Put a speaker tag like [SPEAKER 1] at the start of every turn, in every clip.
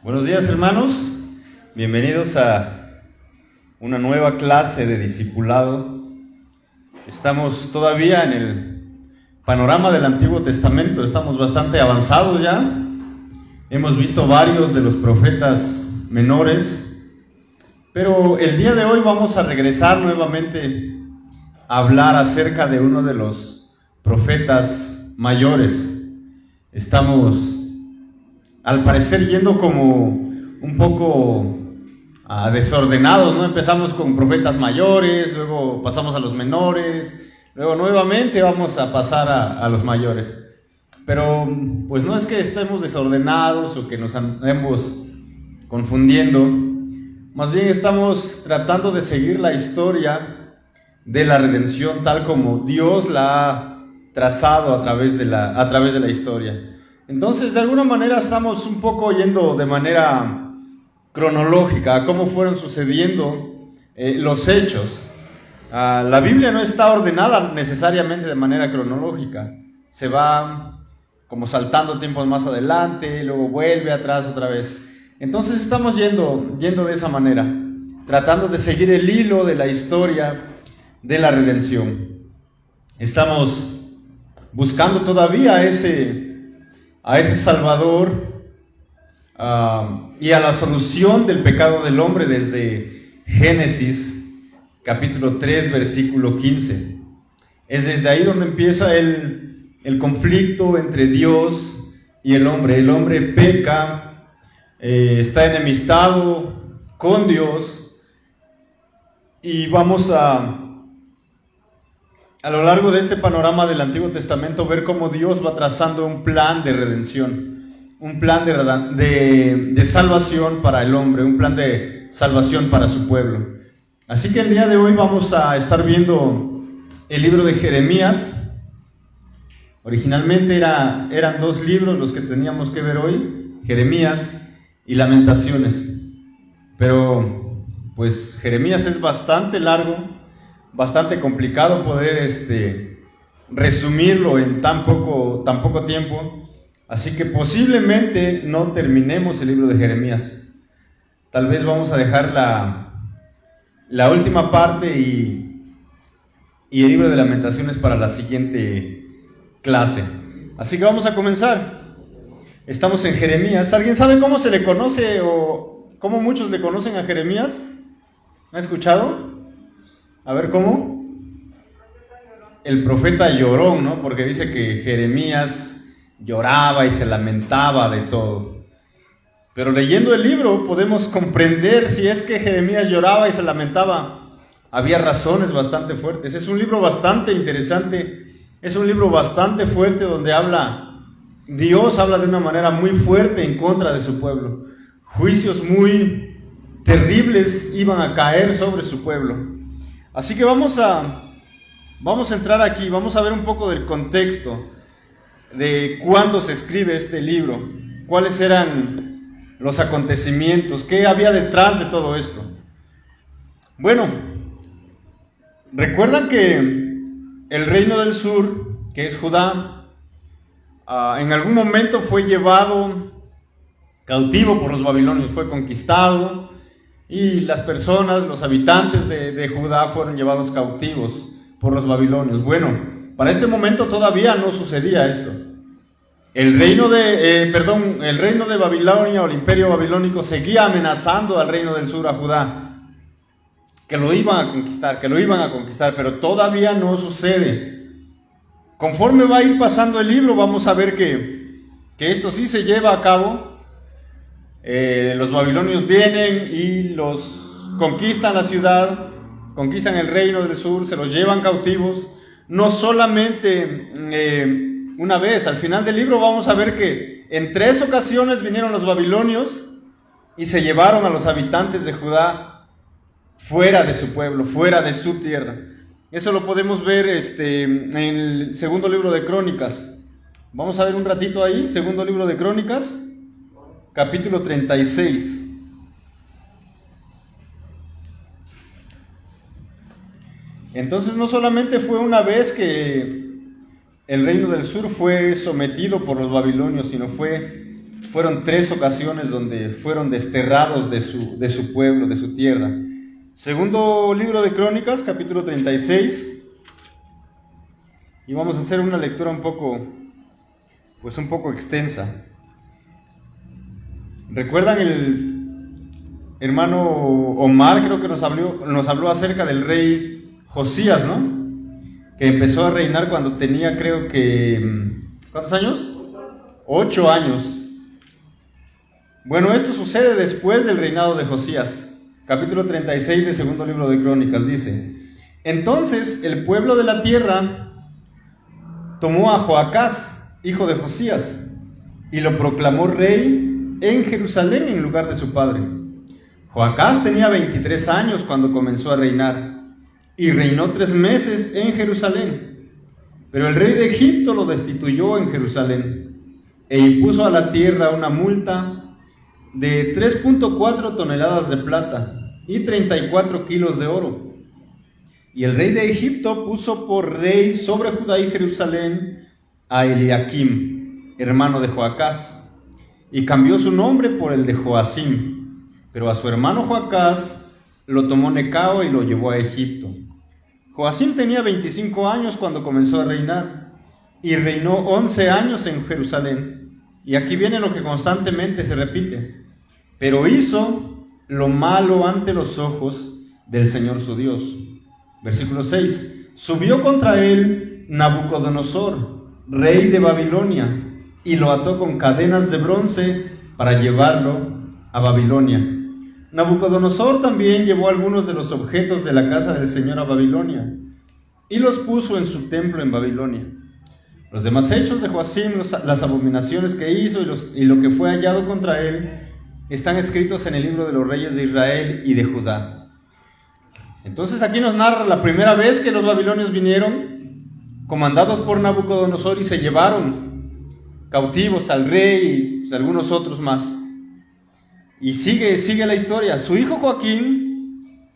[SPEAKER 1] Buenos días, hermanos, bienvenidos a una nueva clase de discipulado. Estamos todavía en el panorama del Antiguo Testamento, estamos bastante avanzados ya. Hemos visto varios de los profetas menores, pero el día de hoy vamos a regresar nuevamente a hablar acerca de uno de los profetas mayores. Estamos, al parecer, yendo como un poco desordenados, ¿no? Empezamos con profetas mayores, luego pasamos a los menores, luego nuevamente vamos a pasar a los mayores. Pero pues no es que estemos desordenados o que nos andemos confundiendo, más bien estamos tratando de seguir la historia de la redención tal como Dios la ha trazado a través de la historia. Entonces, de alguna manera estamos un poco yendo de manera cronológica a cómo fueron sucediendo los hechos. La Biblia no está ordenada necesariamente de manera cronológica. Se va como saltando tiempos más adelante, luego vuelve atrás otra vez. Entonces estamos yendo de esa manera, tratando de seguir el hilo de la historia de la redención. Estamos buscando todavía a ese Salvador y a la solución del pecado del hombre desde Génesis capítulo 3 versículo 15. Es desde ahí donde empieza el conflicto entre Dios y el hombre. El hombre peca, está enemistado con Dios, y vamos a lo largo de este panorama del Antiguo Testamento ver cómo Dios va trazando un plan de redención, un plan de salvación para el hombre, un plan de salvación para su pueblo. Así que el día de hoy vamos a estar viendo el libro de Jeremías. Originalmente eran dos libros los que teníamos que ver hoy, Jeremías y Lamentaciones. Pero pues Jeremías es bastante largo, bastante complicado poder resumirlo en tan poco tiempo, así que posiblemente no terminemos el libro de Jeremías. Tal vez vamos a dejar la última parte y el libro de Lamentaciones para la siguiente clase. Así que vamos a comenzar. Estamos en Jeremías. ¿Alguien sabe cómo se le conoce o cómo muchos le conocen a Jeremías? ¿Han escuchado? A ver, ¿cómo? El profeta llorón, ¿no? Porque dice que Jeremías lloraba y se lamentaba de todo. Pero leyendo el libro podemos comprender si es que Jeremías lloraba y se lamentaba. Había razones bastante fuertes. Es un libro bastante interesante, es un libro bastante fuerte donde Dios habla de una manera muy fuerte en contra de su pueblo. Juicios muy terribles iban a caer sobre su pueblo. Así que vamos a entrar aquí, vamos a ver un poco del contexto de cuándo se escribe este libro, cuáles eran los acontecimientos, qué había detrás de todo esto. Bueno, recuerdan que el reino del sur, que es Judá, en algún momento fue llevado cautivo por los babilonios, fue conquistado. Y las personas, los habitantes de Judá fueron llevados cautivos por los babilonios. Bueno, para este momento todavía no sucedía esto. El reino de Babilonia o el imperio babilónico seguía amenazando al reino del sur, a Judá, que lo iban a conquistar, pero todavía no sucede. Conforme va a ir pasando el libro, vamos a ver que esto sí se lleva a cabo. Los babilonios vienen y los conquistan la ciudad, conquistan el reino del sur, se los llevan cautivos. No solamente una vez, al final del libro vamos a ver que en 3 ocasiones vinieron los babilonios y se llevaron a los habitantes de Judá fuera de su pueblo, fuera de su tierra. Eso lo podemos ver en el segundo libro de Crónicas. Vamos a ver un ratito ahí, segundo libro de Crónicas, capítulo 36. Entonces no solamente fue una vez que el reino del sur fue sometido por los babilonios, sino fue fueron 3 ocasiones donde fueron desterrados de su pueblo, de su tierra. Segundo libro de Crónicas, capítulo 36, y vamos a hacer una lectura un poco extensa. ¿Recuerdan el hermano Omar? Creo que nos habló acerca del rey Josías, ¿no? Que empezó a reinar cuando tenía, creo que, ¿cuántos años? 8 años. Bueno, esto sucede después del reinado de Josías. Capítulo 36 del segundo libro de Crónicas dice: entonces el pueblo de la tierra tomó a Joacás, hijo de Josías, y lo proclamó rey en Jerusalén en lugar de su padre. Joacás tenía 23 años cuando comenzó a reinar, y reinó 3 meses en Jerusalén. Pero el rey de Egipto lo destituyó en Jerusalén, e impuso a la tierra una multa de 3.4 toneladas de plata y 34 kilos de oro. Y el rey de Egipto puso por rey sobre Judá y Jerusalén a Eliakim, hermano de Joacás, y cambió su nombre por el de Joacim. Pero a su hermano Joacás lo tomó Necao y lo llevó a Egipto. Joacim tenía 25 años cuando comenzó a reinar, y reinó 11 años en Jerusalén. Y aquí viene lo que constantemente se repite: pero hizo lo malo ante los ojos del Señor su Dios. Versículo 6. Subió contra él Nabucodonosor, rey de Babilonia, y lo ató con cadenas de bronce para llevarlo a Babilonia. Nabucodonosor también llevó algunos de los objetos de la casa del Señor a Babilonia, y los puso en su templo en Babilonia. Los demás hechos de Joacim, las abominaciones que hizo y lo que fue hallado contra él, están escritos en el libro de los reyes de Israel y de Judá. Entonces aquí nos narra la primera vez que los babilonios vinieron, comandados por Nabucodonosor, y se llevaron cautivos al rey y algunos otros más. Y sigue la historia. Su hijo Joaquín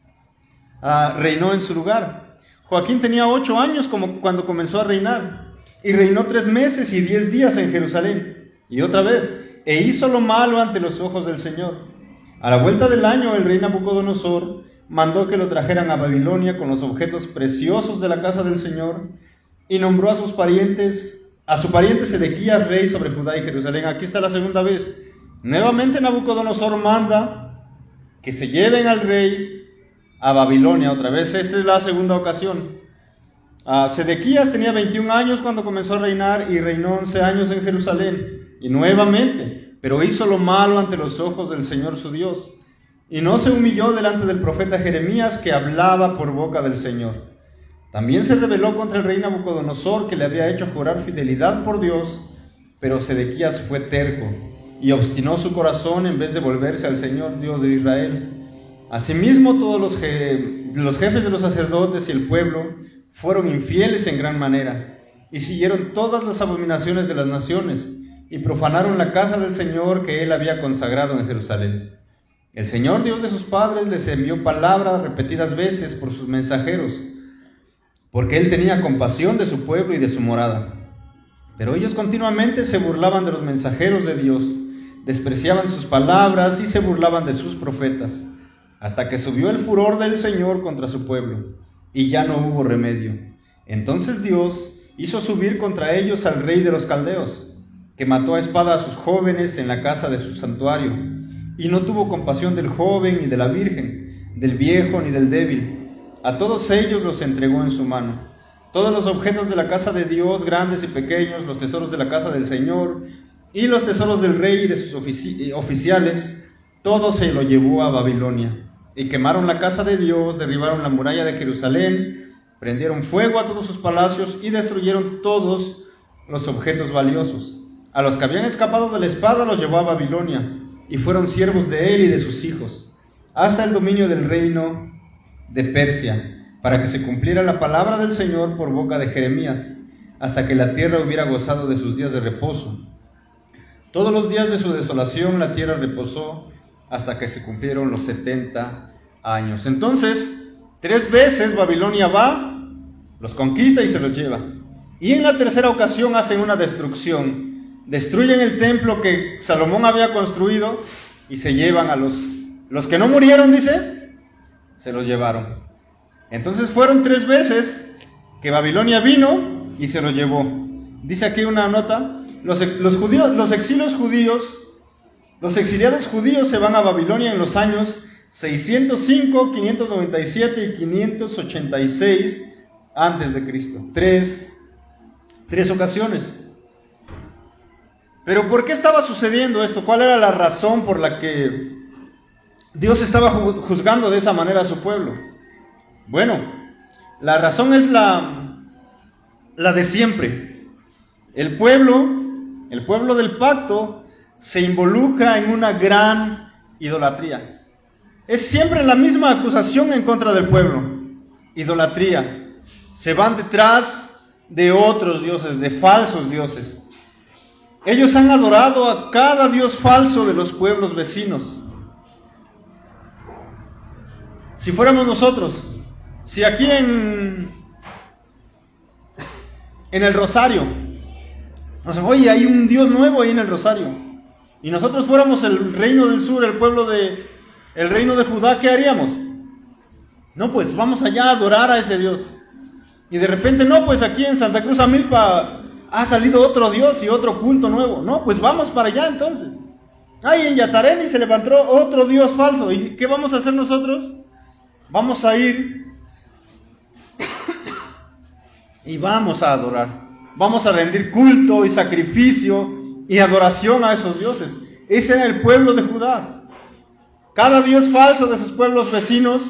[SPEAKER 1] reinó en su lugar. Joaquín tenía 8 años cuando comenzó a reinar, y reinó 3 meses y 10 días en Jerusalén. Y otra vez, e hizo lo malo ante los ojos del Señor. A la vuelta del año, el rey Nabucodonosor mandó que lo trajeran a Babilonia con los objetos preciosos de la casa del Señor, y nombró a su pariente Sedequías rey sobre Judá y Jerusalén. Aquí está la segunda vez. Nuevamente Nabucodonosor manda que se lleven al rey a Babilonia otra vez. Esta es la segunda ocasión. Sedequías tenía 21 años cuando comenzó a reinar, y reinó 11 años en Jerusalén. Y nuevamente, pero hizo lo malo ante los ojos del Señor su Dios, y no se humilló delante del profeta Jeremías, que hablaba por boca del Señor. También se rebeló contra el rey Nabucodonosor, que le había hecho jurar fidelidad por Dios, pero Sedequías fue terco y obstinó su corazón en vez de volverse al Señor Dios de Israel. Asimismo, todos los jefes de los sacerdotes y el pueblo fueron infieles en gran manera, y siguieron todas las abominaciones de las naciones, y profanaron la casa del Señor que él había consagrado en Jerusalén. El Señor Dios de sus padres les envió palabras repetidas veces por sus mensajeros, porque él tenía compasión de su pueblo y de su morada. Pero ellos continuamente se burlaban de los mensajeros de Dios, despreciaban sus palabras y se burlaban de sus profetas, hasta que subió el furor del Señor contra su pueblo, y ya no hubo remedio. Entonces Dios hizo subir contra ellos al rey de los caldeos, que mató a espada a sus jóvenes en la casa de su santuario, y no tuvo compasión del joven ni de la virgen, del viejo ni del débil. A todos ellos los entregó en su mano. Todos los objetos de la casa de Dios, grandes y pequeños, los tesoros de la casa del Señor, y los tesoros del rey y de sus oficiales, todo se lo llevó a Babilonia. Y quemaron la casa de Dios, derribaron la muralla de Jerusalén, prendieron fuego a todos sus palacios y destruyeron todos los objetos valiosos. A los que habían escapado de la espada los llevó a Babilonia, y fueron siervos de él y de sus hijos, hasta el dominio del reino de Persia, para que se cumpliera la palabra del Señor por boca de Jeremías, hasta que la tierra hubiera gozado de sus días de reposo. Todos los días de su desolación la tierra reposó, hasta que se cumplieron los 70 años. Entonces, 3 veces Babilonia va, los conquista y se los lleva. Y en la tercera ocasión hacen una destrucción destruyen el templo que Salomón había construido y se llevan a los que no murieron, dice, se los llevaron. Entonces fueron 3 veces que Babilonia vino y se los llevó. Dice aquí una nota, los exiliados judíos se van a Babilonia en los años 605, 597 y 586 antes de Cristo. Tres ocasiones. Pero ¿por qué estaba sucediendo esto? ¿Cuál era la razón por la que Dios estaba juzgando de esa manera a su pueblo? Bueno, la razón es la de siempre. El pueblo del pacto se involucra en una gran idolatría. Es siempre la misma acusación en contra del pueblo: idolatría. Se van detrás de otros dioses, de falsos dioses. Ellos han adorado a cada dios falso de los pueblos vecinos. Si fuéramos nosotros, si aquí en el Rosario, oye, hay un Dios nuevo ahí en el Rosario, y nosotros fuéramos el reino del sur, el reino de Judá, ¿qué haríamos? No, pues vamos allá a adorar a ese Dios. Y de repente, no, pues aquí en Santa Cruz Amilpa ha salido otro Dios y otro culto nuevo. No, pues vamos para allá entonces. Ay, en Yatareni se levantó otro Dios falso. ¿Y qué vamos a hacer nosotros? Vamos a ir y vamos a adorar. Vamos a rendir culto y sacrificio y adoración a esos dioses. Ese era el pueblo de Judá. Cada dios falso de sus pueblos vecinos,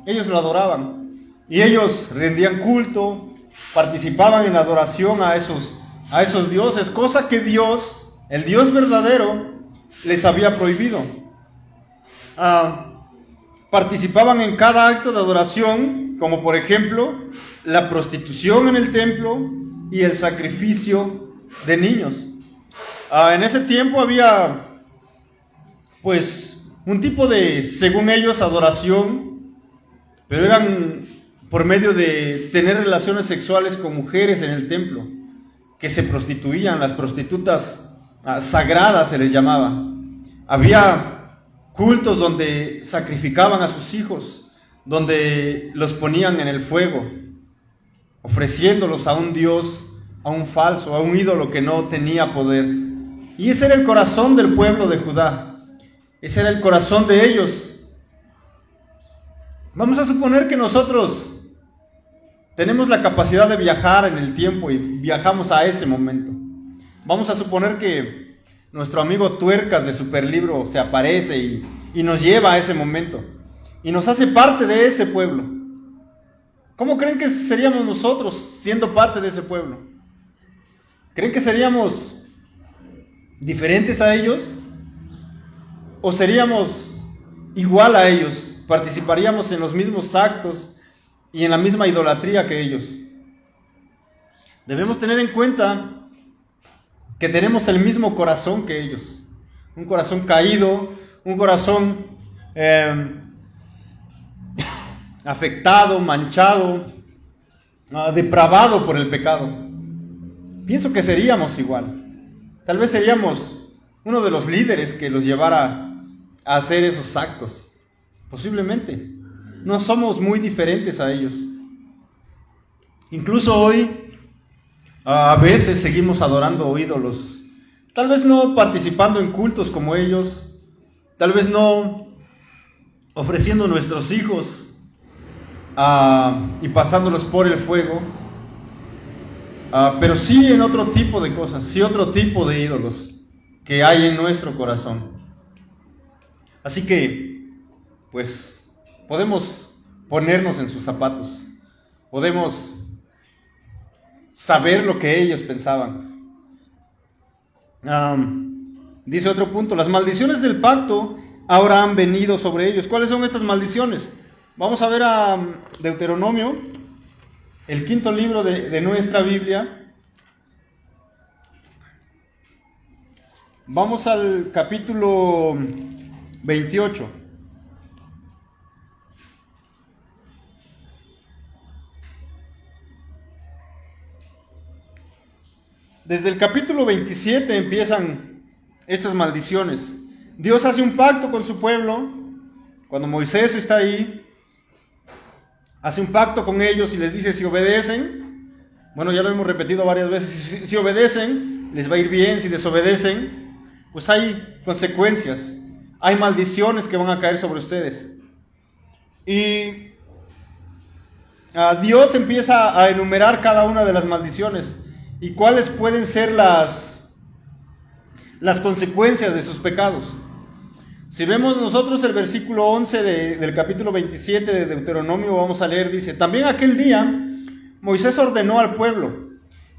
[SPEAKER 1] ellos lo adoraban. Y ellos rendían culto, participaban en la adoración a esos dioses, cosa que Dios, el Dios verdadero, les había prohibido. Participaban en cada acto de adoración, como por ejemplo la prostitución en el templo y el sacrificio de niños. En ese tiempo había, pues, un tipo de, según ellos, adoración, pero eran por medio de tener relaciones sexuales con mujeres en el templo, que se prostituían, las prostitutas sagradas se les llamaba. Había cultos donde sacrificaban a sus hijos, donde los ponían en el fuego, ofreciéndolos a un dios, a un falso, a un ídolo que no tenía poder. Y ese era el corazón del pueblo de Judá, ese era el corazón de ellos. Vamos a suponer que nosotros tenemos la capacidad de viajar en el tiempo y viajamos a ese momento. Vamos a suponer que nuestro amigo Tuercas de Superlibro se aparece y nos lleva a ese momento y nos hace parte de ese pueblo. ¿Cómo creen que seríamos nosotros siendo parte de ese pueblo? ¿Creen que seríamos diferentes a ellos? ¿O seríamos igual a ellos? ¿Participaríamos en los mismos actos y en la misma idolatría que ellos? Debemos tener en cuenta que tenemos el mismo corazón que ellos. Un corazón caído, un corazón afectado, manchado, depravado por el pecado. Pienso que seríamos igual. Tal vez seríamos uno de los líderes que los llevara a hacer esos actos. Posiblemente. No somos muy diferentes a ellos. Incluso hoy, a veces seguimos adorando ídolos. Tal vez no participando en cultos como ellos. Tal vez no ofreciendo nuestros hijos y pasándolos por el fuego. Pero sí en otro tipo de cosas, sí otro tipo de ídolos que hay en nuestro corazón. Así que, pues, podemos ponernos en sus zapatos, podemos saber lo que ellos pensaban. Dice otro punto: las maldiciones del pacto ahora han venido sobre ellos. ¿Cuáles son estas maldiciones? Vamos a ver a Deuteronomio, el 5º libro de nuestra Biblia. Vamos al capítulo 28. Desde el capítulo 27 empiezan estas maldiciones. Dios hace un pacto con su pueblo. Cuando Moisés está ahí, hace un pacto con ellos y les dice, si obedecen, bueno, ya lo hemos repetido varias veces, si obedecen, les va a ir bien. Si desobedecen, pues hay consecuencias, hay maldiciones que van a caer sobre ustedes. Y Dios empieza a enumerar cada una de las maldiciones y cuáles pueden ser las consecuencias de sus pecados. Si vemos nosotros el versículo 11 del capítulo 27 de Deuteronomio, vamos a leer, dice, también aquel día Moisés ordenó al pueblo,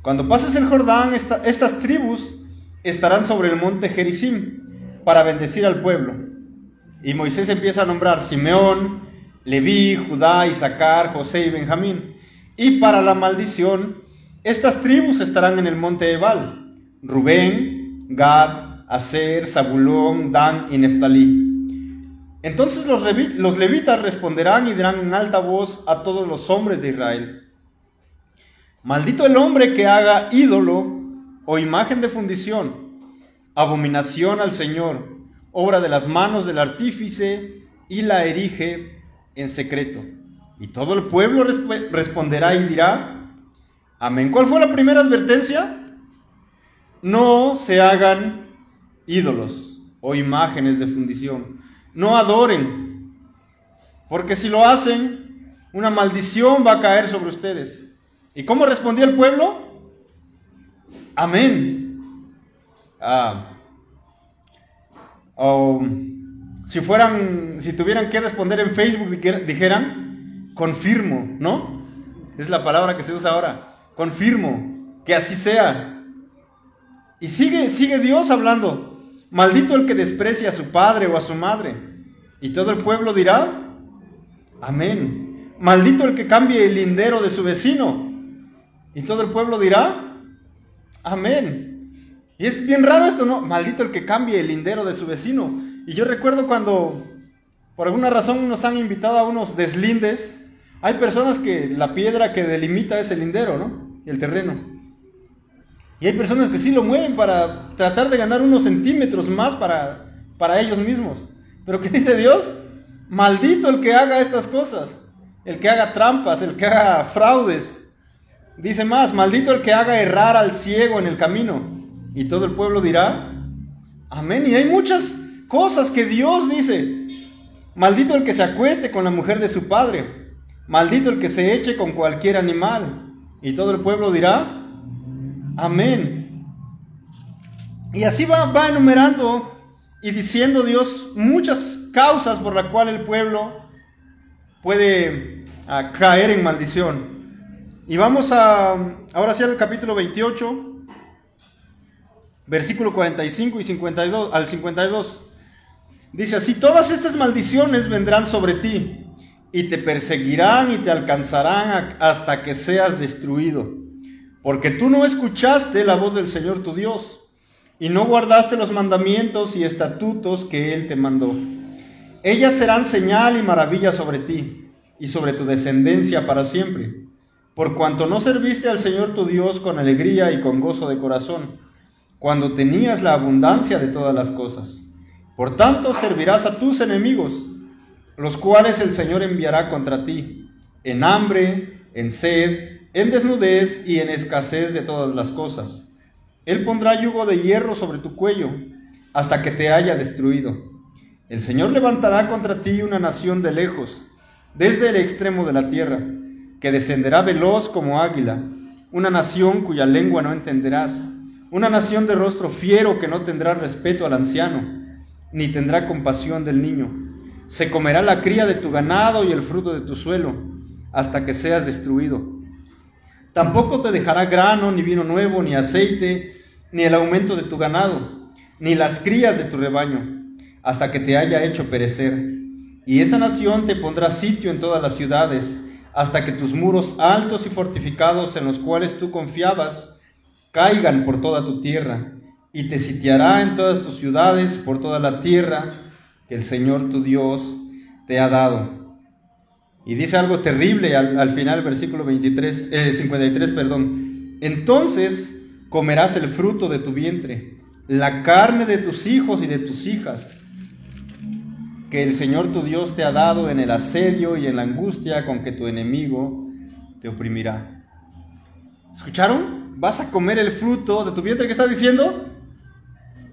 [SPEAKER 1] cuando pases el Jordán, estas tribus estarán sobre el monte Gerizim para bendecir al pueblo. Y Moisés empieza a nombrar Simeón, Leví, Judá, Isaacar, José y Benjamín. Y para la maldición, estas tribus estarán en el monte Ebal, Rubén, Gad, Aser, Zabulón, Dan y Neftalí. Entonces los levitas responderán y dirán en alta voz a todos los hombres de Israel, maldito el hombre que haga ídolo o imagen de fundición, abominación al Señor, obra de las manos del artífice, y la erige en secreto. Y todo el pueblo responderá y dirá, amén. ¿Cuál fue la primera advertencia? No se hagan ídolos o imágenes de fundición. No adoren, porque si lo hacen, una maldición va a caer sobre ustedes. ¿Y cómo respondió el pueblo? Amén. Si tuvieran que responder en Facebook, dijeran, confirmo, ¿no? Es la palabra que se usa ahora. Confirmo, que así sea. Y sigue Dios hablando. Maldito el que desprecia a su padre o a su madre. Y todo el pueblo dirá, amén. Maldito el que cambie el lindero de su vecino. Y todo el pueblo dirá, amén. Y es bien raro esto, ¿no? Maldito el que cambie el lindero de su vecino. Y yo recuerdo cuando, por alguna razón, nos han invitado a unos deslindes. Hay personas que la piedra que delimita es el lindero, ¿no? El terreno. Y hay personas que sí lo mueven para tratar de ganar unos centímetros más para ellos mismos. Pero ¿qué dice Dios? Maldito el que haga estas cosas. El que haga trampas, el que haga fraudes. Dice más, maldito el que haga errar al ciego en el camino. Y todo el pueblo dirá, amén. Y hay muchas cosas que Dios dice. Maldito el que se acueste con la mujer de su padre. Maldito el que se eche con cualquier animal. Y todo el pueblo dirá, amén. Y así va enumerando y diciendo Dios muchas causas por las cuales el pueblo puede caer en maldición. Y vamos ahora sí al capítulo 28, versículo 45 y 52, al 52. Dice así, todas estas maldiciones vendrán sobre ti, y te perseguirán y te alcanzarán hasta que seas destruido, porque tú no escuchaste la voz del Señor tu Dios, y no guardaste los mandamientos y estatutos que Él te mandó. Ellas serán señal y maravilla sobre ti, y sobre tu descendencia para siempre, por cuanto no serviste al Señor tu Dios con alegría y con gozo de corazón, cuando tenías la abundancia de todas las cosas. Por tanto, servirás a tus enemigos, los cuales el Señor enviará contra ti, en hambre, en sed, en desnudez y en escasez de todas las cosas. Él pondrá yugo de hierro sobre tu cuello, hasta que te haya destruido. El Señor levantará contra ti una nación de lejos, desde el extremo de la tierra, que descenderá veloz como águila, una nación cuya lengua no entenderás, una nación de rostro fiero que no tendrá respeto al anciano, ni tendrá compasión del niño. Se comerá la cría de tu ganado y el fruto de tu suelo, hasta que seas destruido. Tampoco te dejará grano, ni vino nuevo, ni aceite, ni el aumento de tu ganado, ni las crías de tu rebaño, hasta que te haya hecho perecer. Y esa nación te pondrá sitio en todas las ciudades, hasta que tus muros altos y fortificados en los cuales tú confiabas caigan por toda tu tierra, y te sitiará en todas tus ciudades por toda la tierra que el Señor tu Dios te ha dado. Y dice algo terrible al final, versículo 53. Entonces comerás el fruto de tu vientre, la carne de tus hijos y de tus hijas, que el Señor tu Dios te ha dado en el asedio y en la angustia con que tu enemigo te oprimirá. ¿Escucharon? Vas a comer el fruto de tu vientre. ¿Qué está diciendo?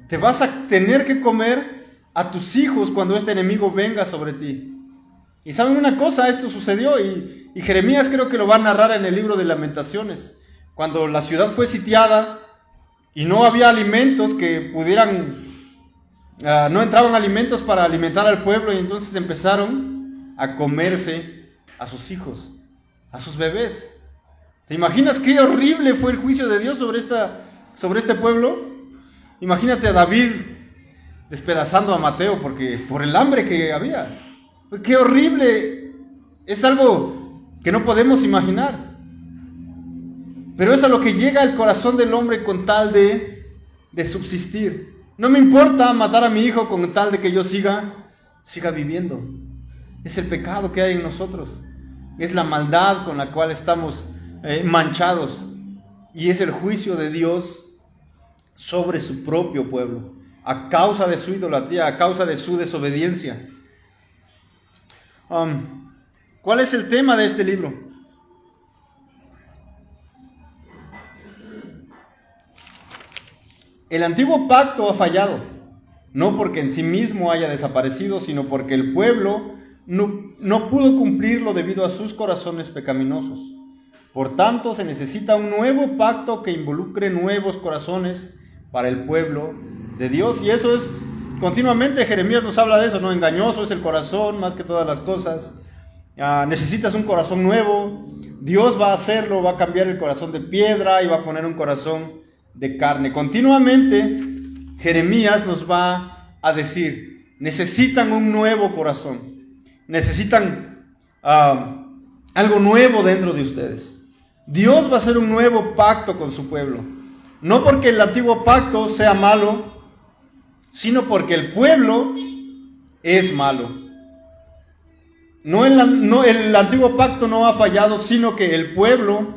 [SPEAKER 1] Te vas a tener que comer a tus hijos cuando este enemigo venga sobre ti. Y saben una cosa, esto sucedió y Jeremías creo que lo va a narrar en el libro de Lamentaciones. Cuando la ciudad fue sitiada y no había alimentos que pudieran, no entraban alimentos para alimentar al pueblo, y entonces empezaron a comerse a sus hijos, a sus bebés. ¿Te imaginas qué horrible fue el juicio de Dios sobre este pueblo? Imagínate a David despedazando a Mateo por el hambre que había. ¡Qué horrible! Es algo que no podemos imaginar. Pero es a lo que llega el corazón del hombre con tal de subsistir. No me importa matar a mi hijo con tal de que yo siga viviendo. Es el pecado que hay en nosotros. Es la maldad con la cual estamos manchados. Y es el juicio de Dios sobre su propio pueblo, a causa de su idolatría, a causa de su desobediencia. ¿Cuál es el tema de este libro? El antiguo pacto ha fallado, no porque en sí mismo haya desaparecido, sino porque el pueblo no pudo cumplirlo debido a sus corazones pecaminosos. Por tanto, se necesita un nuevo pacto que involucre nuevos corazones para el pueblo de Dios. Y eso es, continuamente Jeremías nos habla de eso, ¿no? Engañoso es el corazón más que todas las cosas. Necesitas un corazón nuevo. Dios va a hacerlo, va a cambiar el corazón de piedra y va a poner un corazón de carne. Continuamente Jeremías nos va a decir, necesitan un nuevo corazón. Necesitan algo nuevo dentro de ustedes. Dios va a hacer un nuevo pacto con su pueblo. No porque el antiguo pacto sea malo, sino porque el pueblo es malo. El antiguo pacto no ha fallado, sino que el pueblo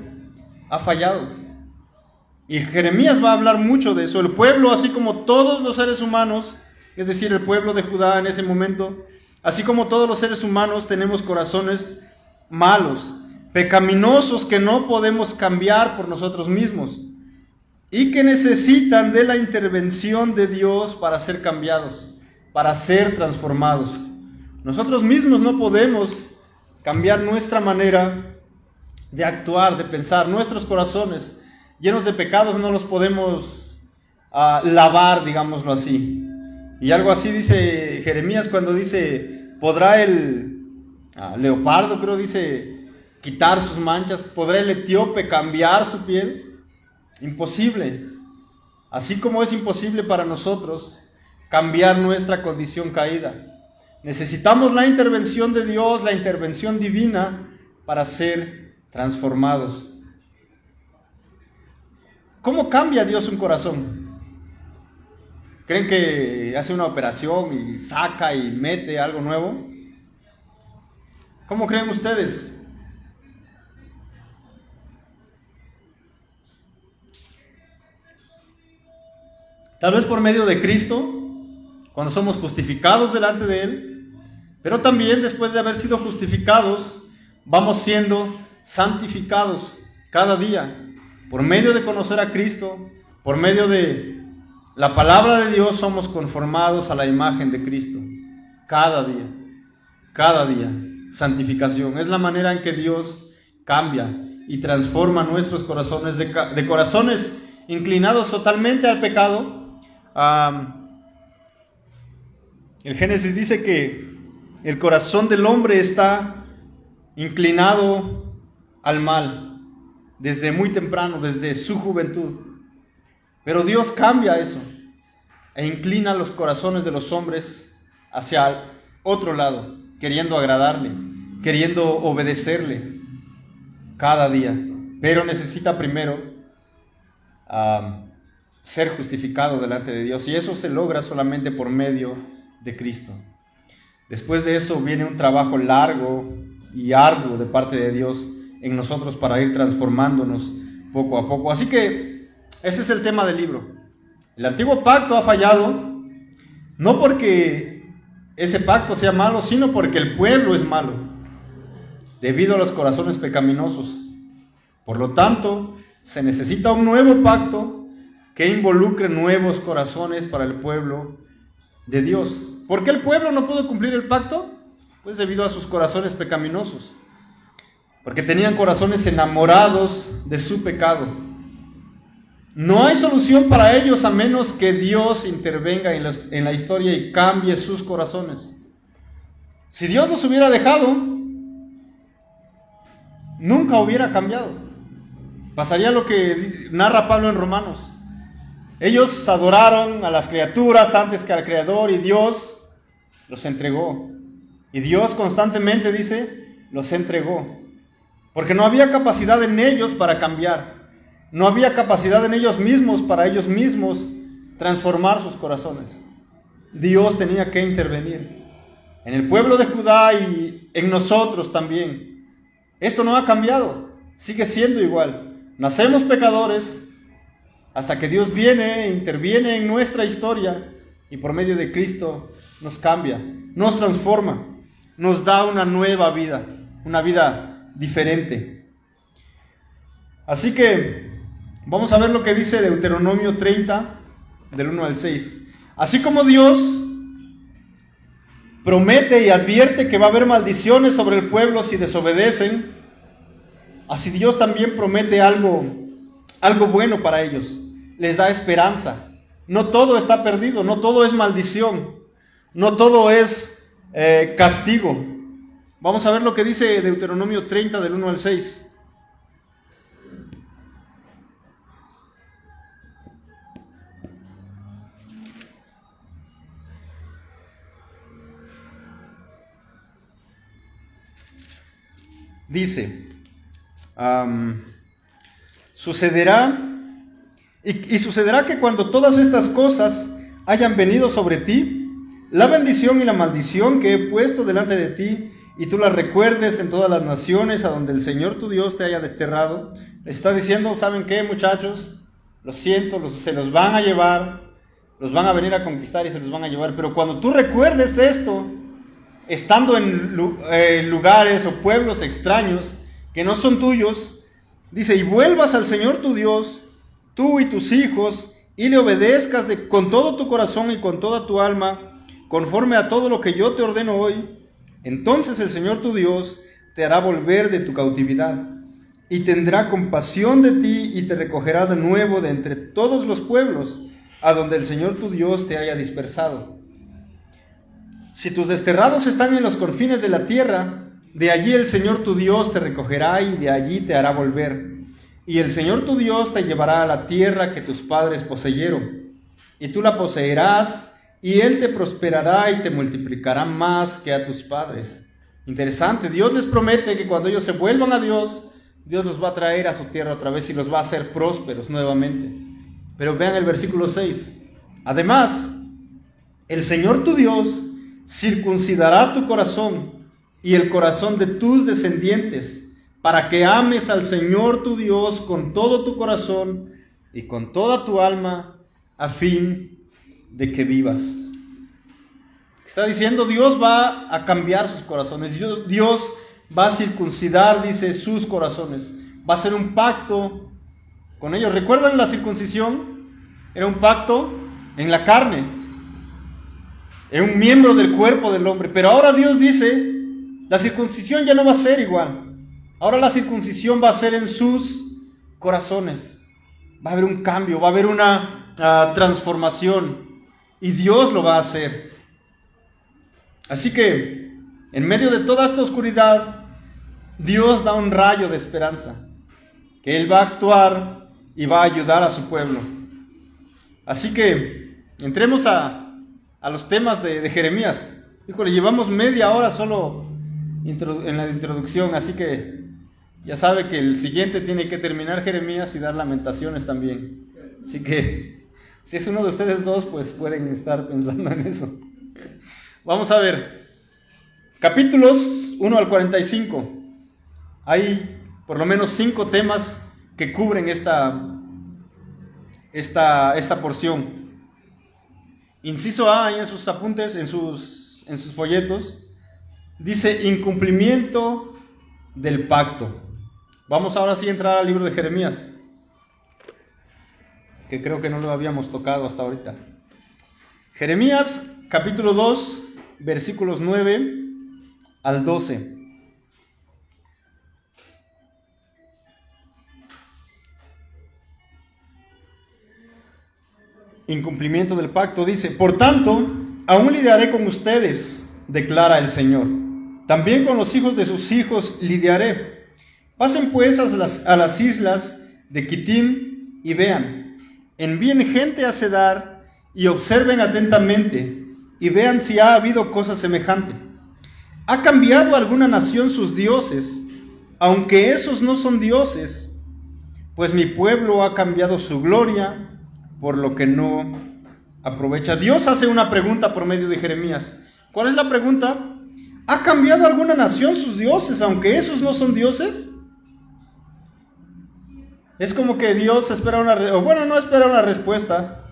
[SPEAKER 1] ha fallado. Y Jeremías va a hablar mucho de eso. El pueblo, así como todos los seres humanos, es decir, el pueblo de Judá en ese momento, así como todos los seres humanos, tenemos corazones malos, pecaminosos, que no podemos cambiar por nosotros mismos y que necesitan de la intervención de Dios para ser cambiados, para ser transformados. Nosotros mismos no podemos cambiar nuestra manera de actuar, de pensar. Nuestros corazones llenos de pecados no los podemos lavar, digámoslo así. Y algo así dice Jeremías cuando dice, ¿podrá el leopardo, creo dice, quitar sus manchas? ¿Podrá el etíope cambiar su piel? Imposible. Así como es imposible para nosotros cambiar nuestra condición caída. Necesitamos la intervención de Dios, la intervención divina para ser transformados. ¿Cómo cambia Dios un corazón? ¿Creen que hace una operación y saca y mete algo nuevo? ¿Cómo creen ustedes? Tal vez por medio de Cristo, cuando somos justificados delante de Él, pero también después de haber sido justificados, vamos siendo santificados cada día, por medio de conocer a Cristo, por medio de la palabra de Dios, somos conformados a la imagen de Cristo, cada día, santificación, es la manera en que Dios cambia y transforma nuestros corazones, de corazones inclinados totalmente al pecado. El Génesis dice que el corazón del hombre está inclinado al mal desde muy temprano, desde su juventud. Pero Dios cambia eso e inclina los corazones de los hombres hacia otro lado, queriendo agradarle, queriendo obedecerle cada día. Pero necesita primero ser justificado delante de Dios, y eso se logra solamente por medio de Cristo. Después de eso viene un trabajo largo y arduo de parte de Dios en nosotros para ir transformándonos poco a poco. Así que Ese es el tema del libro. El antiguo pacto ha fallado, no porque ese pacto sea malo, sino porque el pueblo es malo, debido a los corazones pecaminosos. Por lo tanto, se necesita un nuevo pacto que involucre nuevos corazones para el pueblo de Dios. ¿Por qué el pueblo no pudo cumplir el pacto? Pues debido a sus corazones pecaminosos, porque tenían corazones enamorados de su pecado. No hay solución para ellos a menos que Dios intervenga en la historia y cambie sus corazones. Si Dios los hubiera dejado, nunca hubiera cambiado. Pasaría lo que narra Pablo en Romanos. Ellos adoraron a las criaturas antes que al Creador y Dios los entregó. Y Dios constantemente dice, los entregó. Porque no había capacidad en ellos para cambiar. No había capacidad en ellos mismos para ellos mismos transformar sus corazones. Dios tenía que intervenir en el pueblo de Judá y en nosotros también. Esto no ha cambiado, sigue siendo igual. Nacemos pecadores hasta que Dios viene e interviene en nuestra historia y por medio de Cristo nos cambia, nos transforma, nos da una nueva vida, una vida diferente. Así que vamos a ver lo que dice Deuteronomio 30, del 1 al 6. Así como Dios promete y advierte que va a haber maldiciones sobre el pueblo si desobedecen, así Dios también promete algo bueno para ellos. Les da esperanza. No todo está perdido, no todo es maldición, no todo es castigo. Vamos a ver lo que dice Deuteronomio 30, del 1 al 6. Dice, sucederá que cuando todas estas cosas hayan venido sobre ti, la bendición y la maldición que he puesto delante de ti, y tú las recuerdes en todas las naciones a donde el Señor tu Dios te haya desterrado, les está diciendo, ¿saben qué, muchachos? Lo siento, se los van a llevar, los van a venir a conquistar y se los van a llevar, pero cuando tú recuerdes esto, estando en lugares o pueblos extraños que no son tuyos, dice, y vuelvas al Señor tu Dios, tú y tus hijos, y le obedezcas con todo tu corazón y con toda tu alma, conforme a todo lo que yo te ordeno hoy, entonces el Señor tu Dios te hará volver de tu cautividad, y tendrá compasión de ti, y te recogerá de nuevo de entre todos los pueblos, a donde el Señor tu Dios te haya dispersado. Si tus desterrados están en los confines de la tierra, de allí el Señor tu Dios te recogerá y de allí te hará volver. Y el Señor tu Dios te llevará a la tierra que tus padres poseyeron, y tú la poseerás, y Él te prosperará y te multiplicará más que a tus padres. Interesante, Dios les promete que cuando ellos se vuelvan a Dios, Dios los va a traer a su tierra otra vez y los va a hacer prósperos nuevamente. Pero vean el versículo 6. Además, el Señor tu Dios circuncidará tu corazón y el corazón de tus descendientes, para que ames al Señor tu Dios con todo tu corazón y con toda tu alma, a fin de que vivas. Está diciendo, Dios va a cambiar sus corazones, Dios va a circuncidar, dice, sus corazones, va a hacer un pacto con ellos. ¿Recuerdan la circuncisión? Era un pacto en la carne, es un miembro del cuerpo del hombre, pero ahora Dios dice, la circuncisión ya no va a ser igual, ahora la circuncisión va a ser en sus corazones, va a haber un cambio, va a haber una transformación, y Dios lo va a hacer. Así que, en medio de toda esta oscuridad, Dios da un rayo de esperanza, que Él va a actuar y va a ayudar a su pueblo. Así que, entremos a los temas de Jeremías. Híjole, llevamos media hora solo en la introducción, así que ya sabe que el siguiente tiene que terminar Jeremías y dar Lamentaciones también. Así que, si es uno de ustedes dos, pues pueden estar pensando en eso. Vamos a ver, capítulos 1 al 45. Hay por lo menos 5 temas que cubren esta esta porción. Inciso A, ahí en sus apuntes, en sus folletos, dice incumplimiento del pacto. Vamos ahora sí a entrar al libro de Jeremías, que creo que no lo habíamos tocado hasta ahorita. Jeremías capítulo 2, versículos 9 al 12. Incumplimiento del pacto, dice: por tanto, aún lidiaré con ustedes, declara el Señor. También con los hijos de sus hijos lidiaré. Pasen pues a las islas de Quitim y vean. Envíen gente a Cedar y observen atentamente y vean si ha habido cosa semejante. ¿Ha cambiado alguna nación sus dioses, aunque esos no son dioses? Pues mi pueblo ha cambiado su gloria por lo que no aprovecha. Dios hace una pregunta por medio de Jeremías. ¿Cuál es la pregunta? ¿Ha cambiado alguna nación sus dioses, aunque esos no son dioses? Es como que Dios espera no espera una respuesta,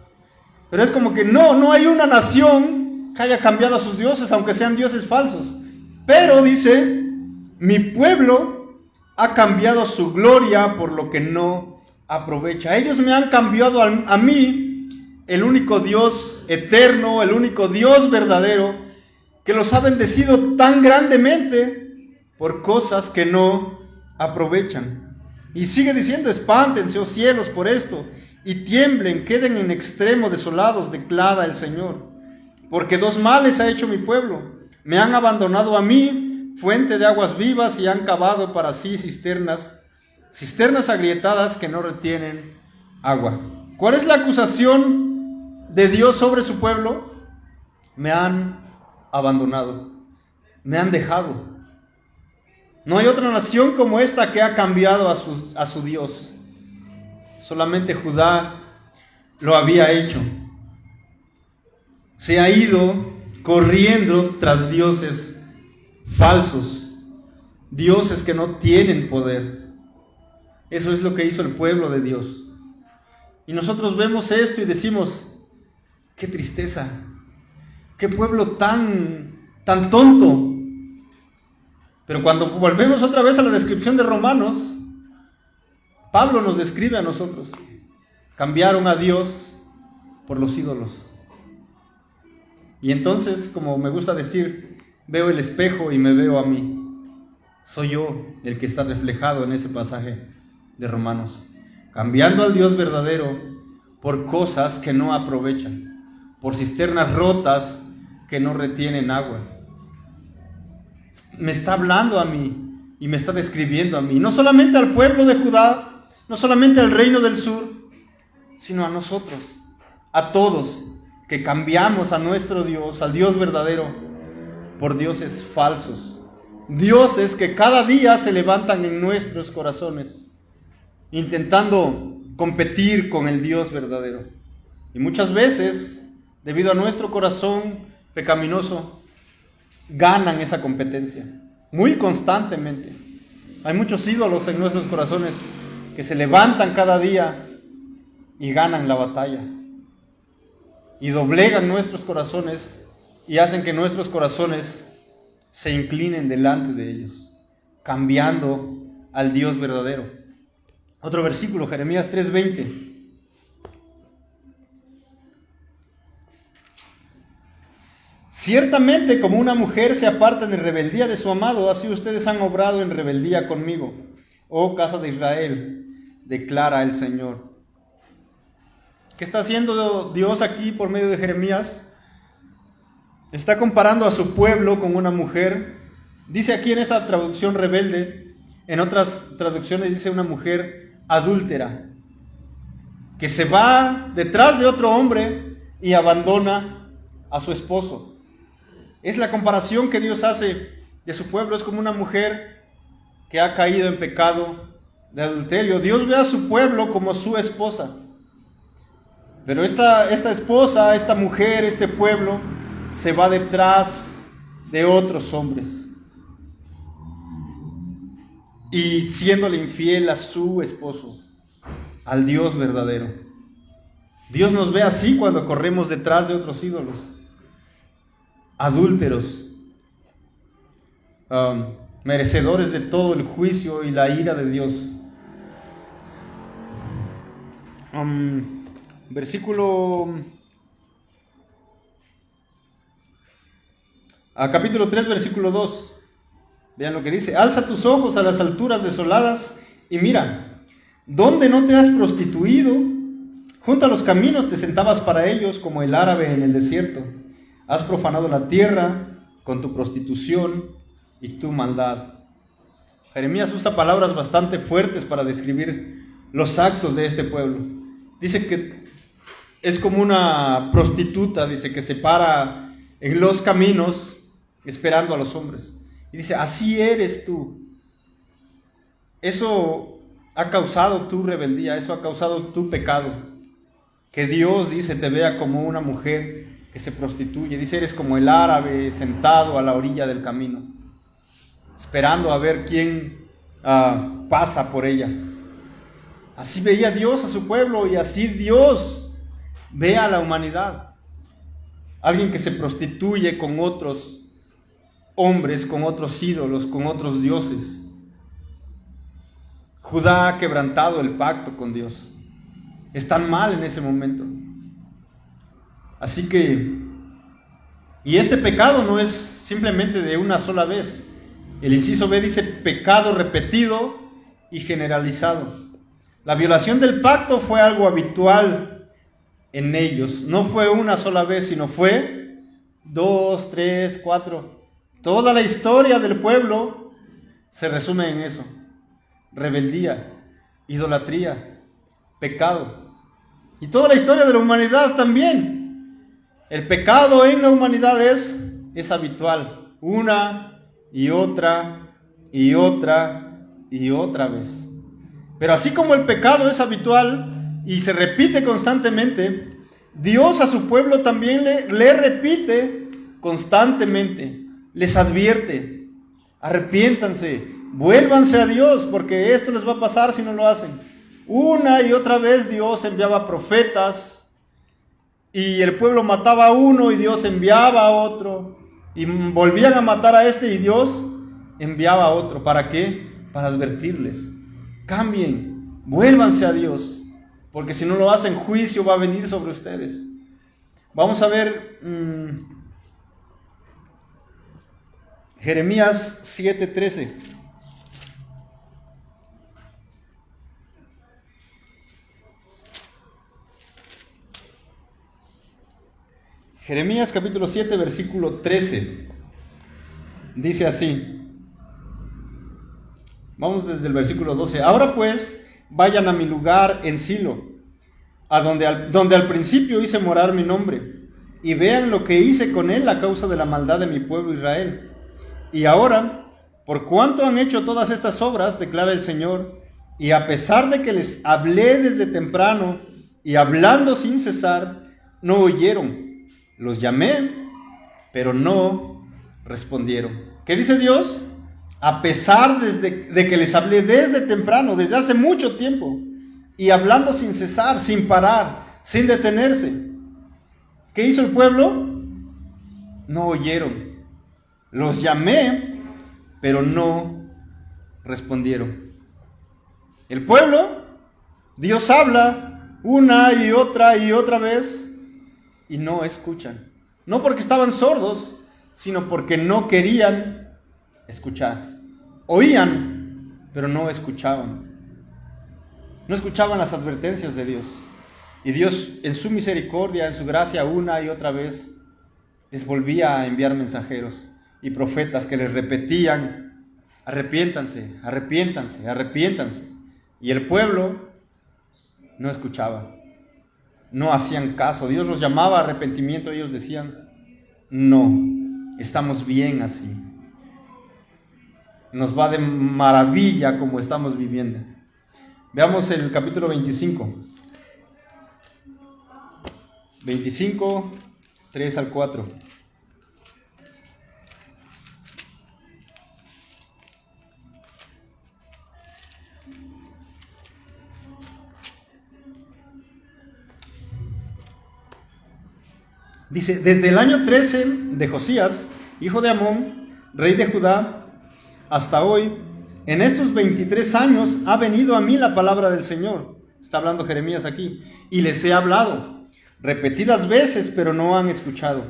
[SPEAKER 1] pero es como que no hay una nación que haya cambiado a sus dioses, aunque sean dioses falsos. Pero dice, mi pueblo ha cambiado su gloria por lo que no aprovecha. Ellos me han cambiado a mí, el único Dios eterno, el único Dios verdadero, que los ha bendecido tan grandemente por cosas que no aprovechan. Y sigue diciendo: espántense, oh cielos, por esto, y tiemblen, queden en extremo desolados, declara el Señor. Porque dos males ha hecho mi pueblo: me han abandonado a mí, fuente de aguas vivas, y han cavado para sí cisternas agrietadas que no retienen agua. ¿Cuál es la acusación de Dios sobre su pueblo? Me han abandonado, me han dejado. No hay otra nación como esta que ha cambiado a su Dios. Solamente Judá lo había hecho. Se ha ido corriendo tras dioses falsos, dioses que no tienen poder. Eso es lo que hizo el pueblo de Dios. Y nosotros vemos esto y decimos: qué tristeza, qué pueblo tan tonto. Pero cuando volvemos otra vez a la descripción de Romanos, Pablo nos describe a nosotros: cambiaron a Dios por los ídolos. Y entonces, como me gusta decir, veo el espejo y me veo a mí. Soy yo el que está reflejado en ese pasaje de Romanos, cambiando al Dios verdadero por cosas que no aprovechan, por cisternas rotas que no retienen agua. Me está hablando a mí y me está describiendo a mí, no solamente al pueblo de Judá, no solamente al reino del sur, sino a nosotros, a todos que cambiamos a nuestro Dios, al Dios verdadero, por dioses falsos, dioses que cada día se levantan en nuestros corazones, intentando competir con el Dios verdadero. Y muchas veces, debido a nuestro corazón pecaminoso, ganan esa competencia, muy constantemente. Hay muchos ídolos en nuestros corazones que se levantan cada día y ganan la batalla, y doblegan nuestros corazones y hacen que nuestros corazones se inclinen delante de ellos, cambiando al Dios verdadero. Otro versículo, Jeremías 3:20. Ciertamente, como una mujer se aparta en rebeldía de su amado, así ustedes han obrado en rebeldía conmigo, oh casa de Israel, declara el Señor. ¿Qué está haciendo Dios aquí por medio de Jeremías? Está comparando a su pueblo con una mujer. Dice aquí en esta traducción rebelde, en otras traducciones dice una mujer adúltera, que se va detrás de otro hombre y abandona a su esposo. Es la comparación que Dios hace de su pueblo. Es como una mujer que ha caído en pecado de adulterio. Dios ve a su pueblo como su esposa. Pero esta esposa, esta mujer, este pueblo, se va detrás de otros hombres. Y siéndole infiel a su esposo, al Dios verdadero. Dios nos ve así cuando corremos detrás de otros ídolos, adúlteros, merecedores de todo el juicio y la ira de Dios. Capítulo 3, versículo 2. Vean lo que dice: alza tus ojos a las alturas desoladas y mira, ¿dónde no te has prostituido? Junto a los caminos te sentabas para ellos como el árabe en el desierto. Has profanado la tierra con tu prostitución y tu maldad. Jeremías usa palabras bastante fuertes para describir los actos de este pueblo. Dice que es como una prostituta, dice, que se para en los caminos esperando a los hombres. Y dice, así eres tú. Eso ha causado tu rebeldía, eso ha causado tu pecado. Que Dios, dice, te vea como una mujer que se prostituye. Dice, eres como el árabe sentado a la orilla del camino, esperando a ver quién pasa por ella. Así veía Dios a su pueblo y así Dios ve a la humanidad. Alguien que se prostituye con otros hombres, con otros ídolos, con otros dioses. Judá ha quebrantado el pacto con Dios. Están mal en ese momento. Así que, y este pecado no es simplemente de una sola vez. El inciso B dice pecado repetido y generalizado. La violación del pacto fue algo habitual en ellos. No fue una sola vez, sino fue 2, 3, 4. Toda la historia del pueblo se resume en eso: rebeldía, idolatría, pecado. Y toda la historia de la humanidad también. El pecado en la humanidad es habitual, una y otra y otra y otra vez. Pero así como el pecado es habitual y se repite constantemente, Dios a su pueblo también le repite constantemente, les advierte: arrepiéntanse, vuélvanse a Dios, porque esto les va a pasar si no lo hacen. Una y otra vez Dios enviaba profetas y el pueblo mataba a uno y Dios enviaba a otro, y volvían a matar a este y Dios enviaba a otro. ¿Para qué? Para advertirles: cambien, vuélvanse a Dios, porque si no lo hacen, juicio va a venir sobre ustedes. Vamos a ver Jeremías 7:13. Jeremías capítulo 7, versículo 13. Dice así. Vamos desde el versículo 12. Ahora pues, vayan a mi lugar en Silo, donde al principio hice morar mi nombre, y vean lo que hice con él a causa de la maldad de mi pueblo Israel. Y ahora, por cuanto han hecho todas estas obras, declara el Señor, y a pesar de que les hablé desde temprano, y hablando sin cesar, no oyeron. Los llamé, pero no respondieron. ¿Qué dice Dios? A pesar de que les hablé desde temprano, desde hace mucho tiempo, y hablando sin cesar, sin parar, sin detenerse, ¿qué hizo el pueblo? No oyeron. Los llamé, pero no respondieron. El pueblo, Dios habla una y otra vez, y no escuchan. No porque estaban sordos, sino porque no querían escuchar. Oían, pero no escuchaban. No escuchaban las advertencias de Dios. Y Dios, en su misericordia, en su gracia, una y otra vez les volvía a enviar mensajeros y profetas que les repetían: arrepiéntanse, arrepiéntanse, arrepiéntanse. Y el pueblo no escuchaba, no hacían caso. Dios los llamaba a arrepentimiento, ellos decían: no, estamos bien así, nos va de maravilla como estamos viviendo. Veamos el capítulo 25, 3 al 4. Dice, desde el año 13 de Josías, hijo de Amón, rey de Judá, hasta hoy, en estos 23 años ha venido a mí la palabra del Señor. Está hablando Jeremías aquí. Y les he hablado repetidas veces, pero no han escuchado.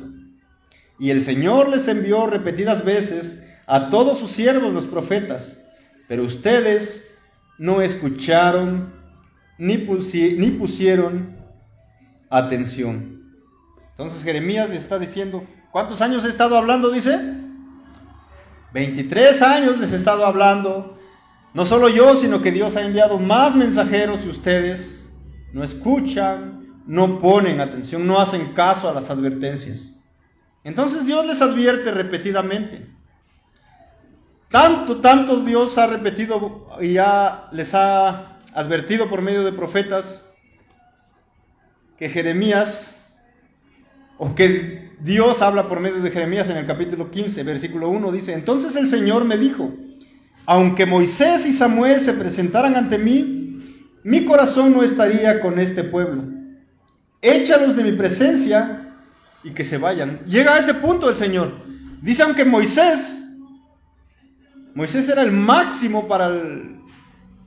[SPEAKER 1] Y el Señor les envió repetidas veces a todos sus siervos los profetas, pero ustedes no escucharon ni pusieron atención. Entonces Jeremías les está diciendo, ¿cuántos años he estado hablando? Dice, 23 años les he estado hablando. No solo yo, sino que Dios ha enviado más mensajeros y ustedes no escuchan, no ponen atención, no hacen caso a las advertencias. Entonces Dios les advierte repetidamente. Tanto Dios ha repetido y ya les ha advertido por medio de profetas que Dios habla por medio de Jeremías en el capítulo 15, versículo 1, dice, entonces el Señor me dijo, aunque Moisés y Samuel se presentaran ante mí, mi corazón no estaría con este pueblo. Échalos de mi presencia y que se vayan. Llega a ese punto el Señor. Dice, aunque Moisés era el máximo para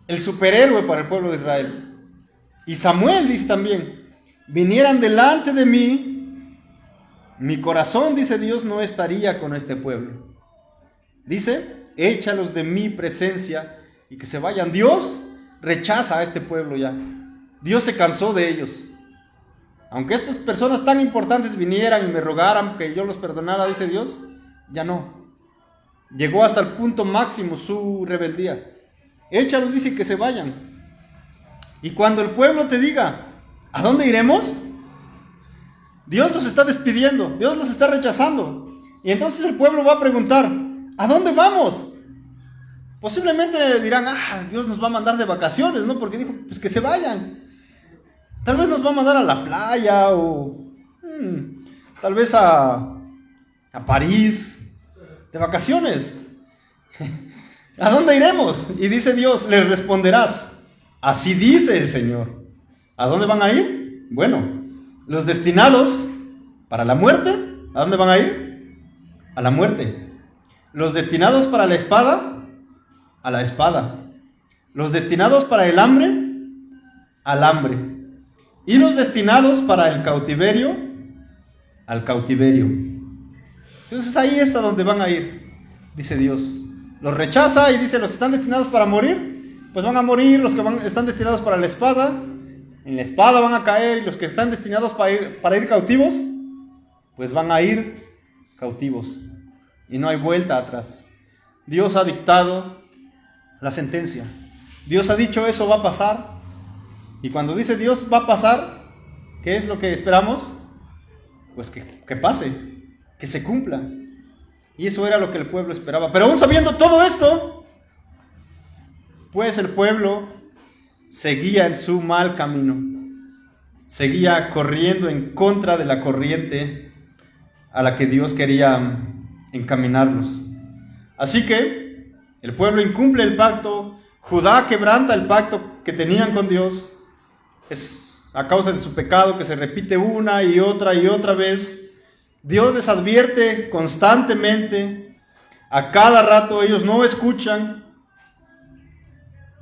[SPEAKER 1] el superhéroe para el pueblo de Israel. Y Samuel dice también, vinieran delante de mí, mi corazón, dice Dios, no estaría con este pueblo. Dice, échalos de mi presencia y que se vayan. Dios rechaza a este pueblo ya. Dios se cansó de ellos. Aunque estas personas tan importantes vinieran y me rogaran que yo los perdonara, dice Dios, ya no. Llegó hasta el punto máximo su rebeldía. Échalos, dice, que se vayan. Y cuando el pueblo te diga, ¿a dónde iremos? Dios los está despidiendo, Dios los está rechazando. Y entonces el pueblo va a preguntar, ¿a dónde vamos? Posiblemente dirán, Dios nos va a mandar de vacaciones, ¿no? Porque dijo, pues que se vayan. Tal vez nos va a mandar a la playa o tal vez a París, de vacaciones. ¿A dónde iremos? Y dice Dios, les responderás, así dice el Señor. ¿A dónde van a ir? Bueno, los destinados para la muerte, ¿a dónde van a ir? A la muerte. Los destinados para la espada, a la espada. Los destinados para el hambre, al hambre. Y los destinados para el cautiverio, al cautiverio. Entonces ahí es a donde van a ir, dice Dios. Los rechaza y dice, los que están destinados para morir, pues van a morir. Los que están destinados para la espada, en la espada van a caer. Y los que están destinados para ir cautivos, pues van a ir cautivos. Y no hay vuelta atrás. Dios ha dictado la sentencia. Dios ha dicho, eso va a pasar. Y cuando dice Dios va a pasar, ¿qué es lo que esperamos? Pues que pase, que se cumpla. Y eso era lo que el pueblo esperaba. Pero aún sabiendo todo esto, pues el pueblo seguía en su mal camino. Seguía corriendo en contra de la corriente a la que Dios quería encaminarlos. Así que el pueblo incumple el pacto. Judá quebranta el pacto que tenían con Dios. Es a causa de su pecado que se repite una y otra vez. Dios les advierte constantemente, a cada rato. Ellos no escuchan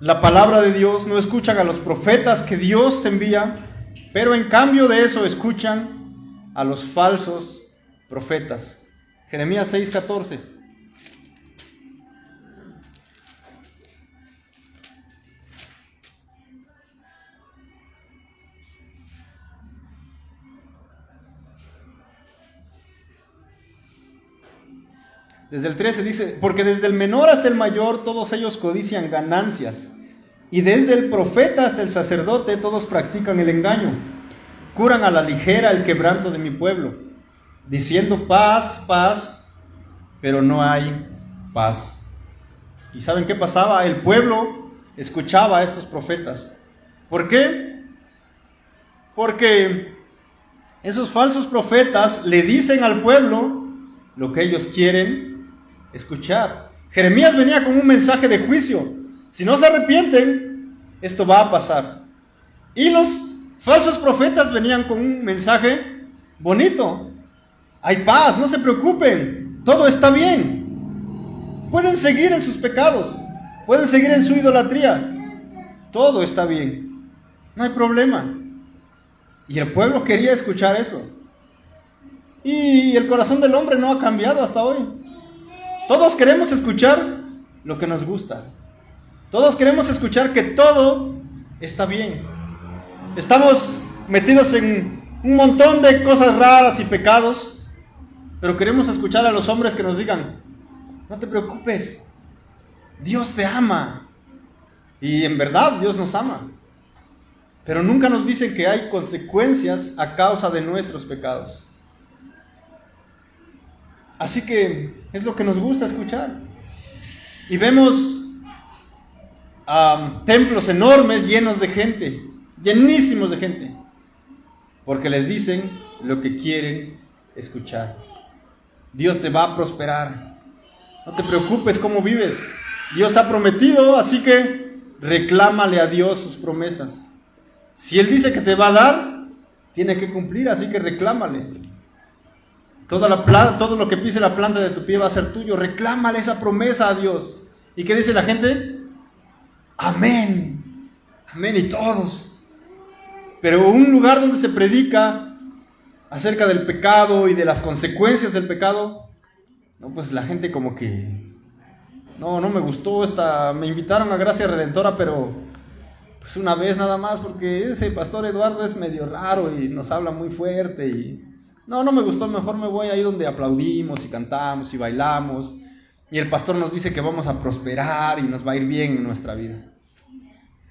[SPEAKER 1] la palabra de Dios, no escuchan a los profetas que Dios envía, pero en cambio de eso escuchan a los falsos profetas. Jeremías 6:14. Desde el 13 dice, porque desde el menor hasta el mayor todos ellos codician ganancias, y desde el profeta hasta el sacerdote todos practican el engaño, curan a la ligera el quebranto de mi pueblo, diciendo paz, paz, pero no hay paz. ¿Y saben qué pasaba? El pueblo escuchaba a estos profetas. ¿Por qué? Porque esos falsos profetas le dicen al pueblo lo que ellos quieren escuchar. Jeremías venía con un mensaje de juicio. Si no se arrepienten, esto va a pasar. Y los falsos profetas venían con un mensaje bonito. Hay paz, no se preocupen, todo está bien. Pueden seguir en sus pecados, pueden seguir en su idolatría, todo está bien, no hay problema. Y el pueblo quería escuchar eso. Y el corazón del hombre no ha cambiado hasta hoy. Todos queremos escuchar lo que nos gusta. Todos queremos escuchar que todo está bien. Estamos metidos en un montón de cosas raras y pecados, pero queremos escuchar a los hombres que nos digan: no te preocupes, Dios te ama. Y en verdad Dios nos ama. Pero nunca nos dicen que hay consecuencias a causa de nuestros pecados. Así que es lo que nos gusta escuchar. Y vemos templos enormes llenos de gente, llenísimos de gente, porque les dicen lo que quieren escuchar. Dios te va a prosperar, no te preocupes cómo vives, Dios ha prometido, así que reclámale a Dios sus promesas. Si Él dice que te va a dar, tiene que cumplir, así que reclámale. Todo lo que pise la planta de tu pie va a ser tuyo. Reclámale esa promesa a Dios. ¿Y qué dice la gente? Amén, amén, y todos. Pero un lugar donde se predica acerca del pecado y de las consecuencias del pecado, no, pues la gente como que no me gustó me invitaron a Gracia Redentora, pero pues una vez nada más, porque ese pastor Eduardo es medio raro y nos habla muy fuerte y no me gustó, mejor me voy ahí donde aplaudimos y cantamos y bailamos y el pastor nos dice que vamos a prosperar y nos va a ir bien en nuestra vida.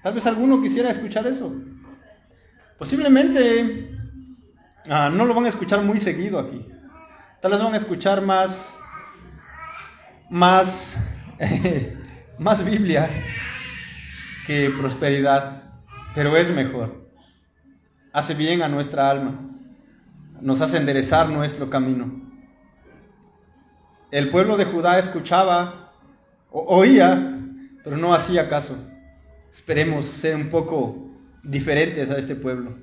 [SPEAKER 1] Tal vez alguno quisiera escuchar eso. Posiblemente no lo van a escuchar muy seguido aquí. Tal vez van a escuchar más Biblia que prosperidad, pero es mejor. Hace bien a nuestra alma, nos hace enderezar nuestro camino. El pueblo de Judá escuchaba, oía, pero no hacía caso. Esperemos ser un poco diferentes a este pueblo.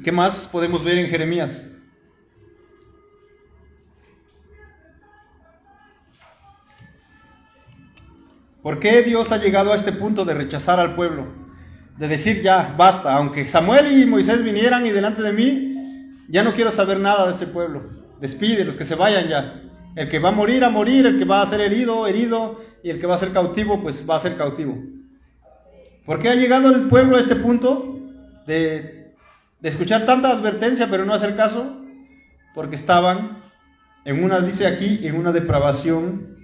[SPEAKER 1] ¿Qué más podemos ver en Jeremías? ¿Por qué Dios ha llegado a este punto de rechazar al pueblo? De decir ya, basta, aunque Samuel y Moisés vinieran y delante de mí, ya no quiero saber nada de este pueblo. Despídelos, que se vayan ya. El que va a morir, el que va a ser herido, y el que va a ser cautivo, pues va a ser cautivo. ¿Por qué ha llegado el pueblo a este punto de escuchar tanta advertencia pero no hacer caso? Porque estaban dice aquí, en una depravación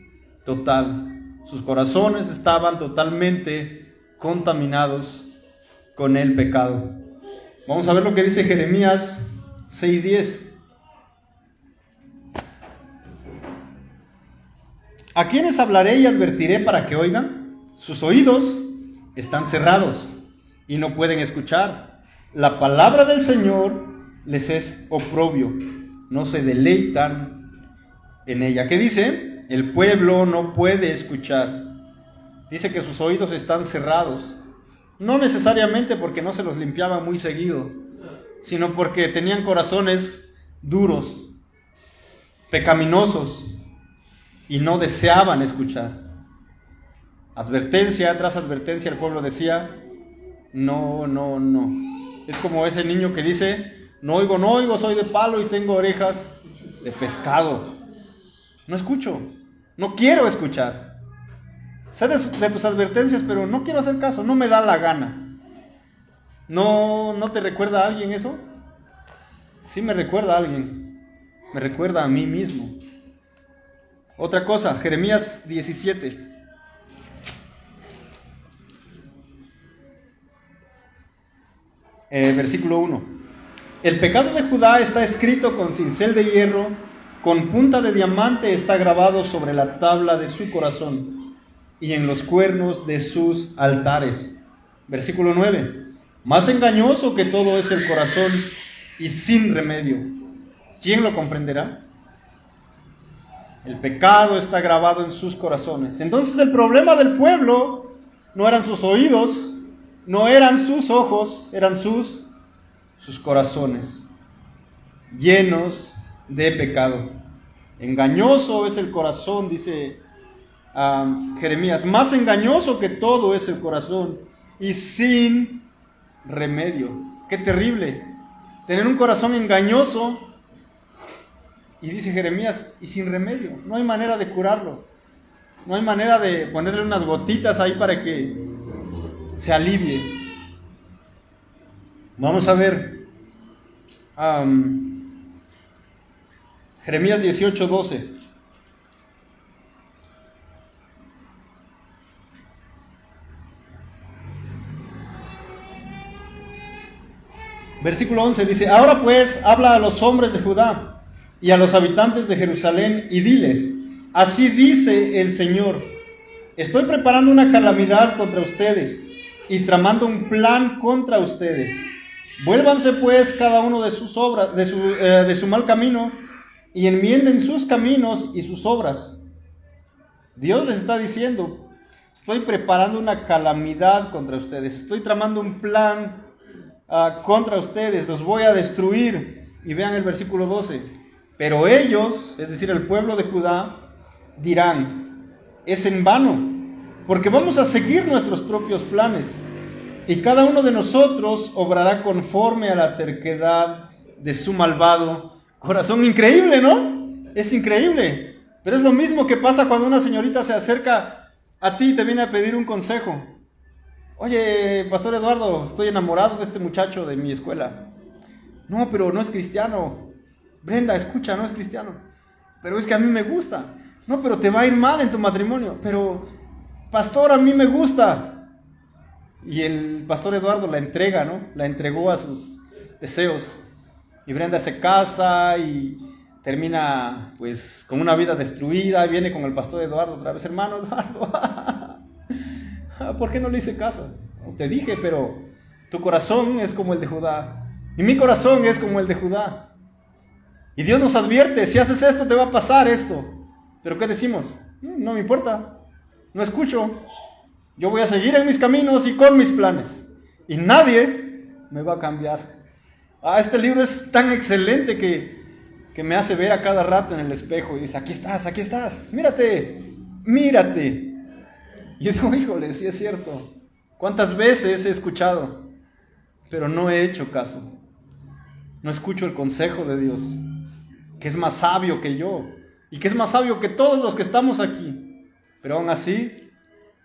[SPEAKER 1] total. Sus corazones estaban totalmente contaminados con el pecado. Vamos a ver lo que dice Jeremías 6:10. ¿A quiénes hablaré y advertiré para que oigan? Sus oídos están cerrados y no pueden escuchar. La palabra del Señor les es oprobio, no se deleitan en ella. ¿Qué dice? El pueblo no puede escuchar. Dice que sus oídos están cerrados. No necesariamente porque no se los limpiaban muy seguido, sino porque tenían corazones duros, pecaminosos, y no deseaban escuchar. Advertencia tras advertencia el pueblo decía, no. Es como ese niño que dice, no oigo, soy de palo y tengo orejas de pescado. No escucho, no quiero escuchar. Sé de tus advertencias, pero no quiero hacer caso, no me da la gana. ¿No te recuerda a alguien eso? Sí me recuerda a alguien, me recuerda a mí mismo. Otra cosa, Jeremías 17. Versículo 1. El pecado de Judá está escrito con cincel de hierro, con punta de diamante está grabado sobre la tabla de su corazón y en los cuernos de sus altares. Versículo 9. Más engañoso que todo es el corazón y sin remedio. ¿Quién lo comprenderá? El pecado está grabado en sus corazones. Entonces el problema del pueblo no eran sus oídos, no eran sus ojos, eran sus corazones. llenos de pecado. Engañoso es el corazón, dice Jeremías, más engañoso que todo es el corazón y sin remedio. Qué terrible tener un corazón engañoso, y dice Jeremías, y sin remedio. No hay manera de curarlo, no hay manera de ponerle unas gotitas ahí para que se alivie. Vamos a ver Jeremías 18:12. Versículo 11 dice: ahora pues habla a los hombres de Judá y a los habitantes de Jerusalén y diles: así dice el Señor, estoy preparando una calamidad contra ustedes y tramando un plan contra ustedes. Vuélvanse pues cada uno de sus obras, de su mal camino, y enmienden sus caminos y sus obras. Dios les está diciendo: estoy preparando una calamidad contra ustedes, estoy tramando un plan contra ustedes, los voy a destruir. Y vean el versículo 12: pero ellos, es decir, el pueblo de Judá, dirán: es en vano, porque vamos a seguir nuestros propios planes, y cada uno de nosotros obrará conforme a la terquedad de su malvado corazón. Increíble, ¿no? Es increíble, pero es lo mismo que pasa cuando una señorita se acerca a ti y te viene a pedir un consejo. Oye, Pastor Eduardo, estoy enamorado de este muchacho de mi escuela. No, pero no es cristiano. Brenda, escucha, no es cristiano. Pero es que a mí me gusta. No, pero te va a ir mal en tu matrimonio. Pero, pastor, a mí me gusta. Y el Pastor Eduardo la entrega, ¿no? La entregó a sus deseos. Y Brenda se casa y termina, pues, con una vida destruida. Y viene con el Pastor Eduardo otra vez: hermano Eduardo, ¿por qué no le hice caso? Te dije, pero tu corazón es como el de Judá, y mi corazón es como el de Judá. Y Dios nos advierte: si haces esto te va a pasar esto. Pero ¿qué decimos? No me importa, no escucho. Yo voy a seguir en mis caminos y con mis planes, y nadie me va a cambiar. Este libro es tan excelente que me hace ver a cada rato en el espejo y dice: aquí estás, mírate, mírate. Y yo digo: híjole, sí es cierto. ¿Cuántas veces he escuchado? Pero no he hecho caso. No escucho el consejo de Dios, que es más sabio que yo, y que es más sabio que todos los que estamos aquí. Pero aún así,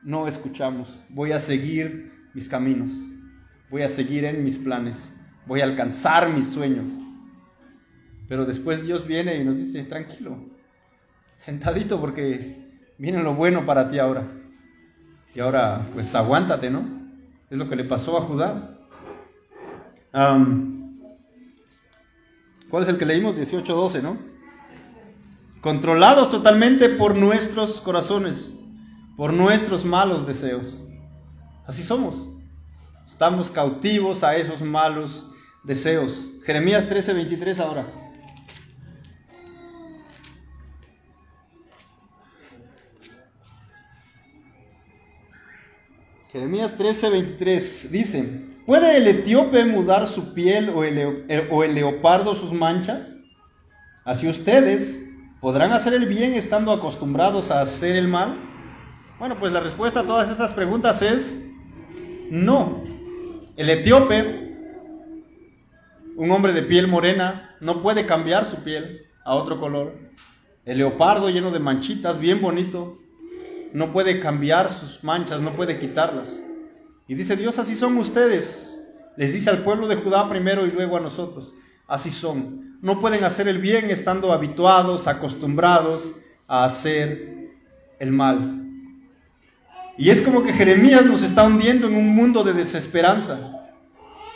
[SPEAKER 1] no escuchamos. Voy a seguir mis caminos, voy a seguir en mis planes, voy a alcanzar mis sueños. Pero después Dios viene y nos dice: tranquilo, sentadito, porque viene lo bueno para ti ahora. Y ahora, pues aguántate, ¿no? Es lo que le pasó a Judá. ¿Cuál es el que leímos? 18:12, ¿no? Controlados totalmente por nuestros corazones, por nuestros malos deseos. Así somos. Estamos cautivos a esos malos deseos. Jeremías 13:23 ahora. Jeremías 13:23 dice: ¿puede el etíope mudar su piel o el leopardo sus manchas? Así ustedes podrán hacer el bien estando acostumbrados a hacer el mal. Bueno, pues la respuesta a todas estas preguntas es no. El etíope, un hombre de piel morena, no puede cambiar su piel a otro color. El leopardo, lleno de manchitas, bien bonito, no puede cambiar sus manchas, no puede quitarlas. Y dice Dios: así son ustedes. Les dice al pueblo de Judá primero y luego a nosotros: así son. No pueden hacer el bien estando habituados, acostumbrados a hacer el mal. Y es como que Jeremías nos está hundiendo en un mundo de desesperanza.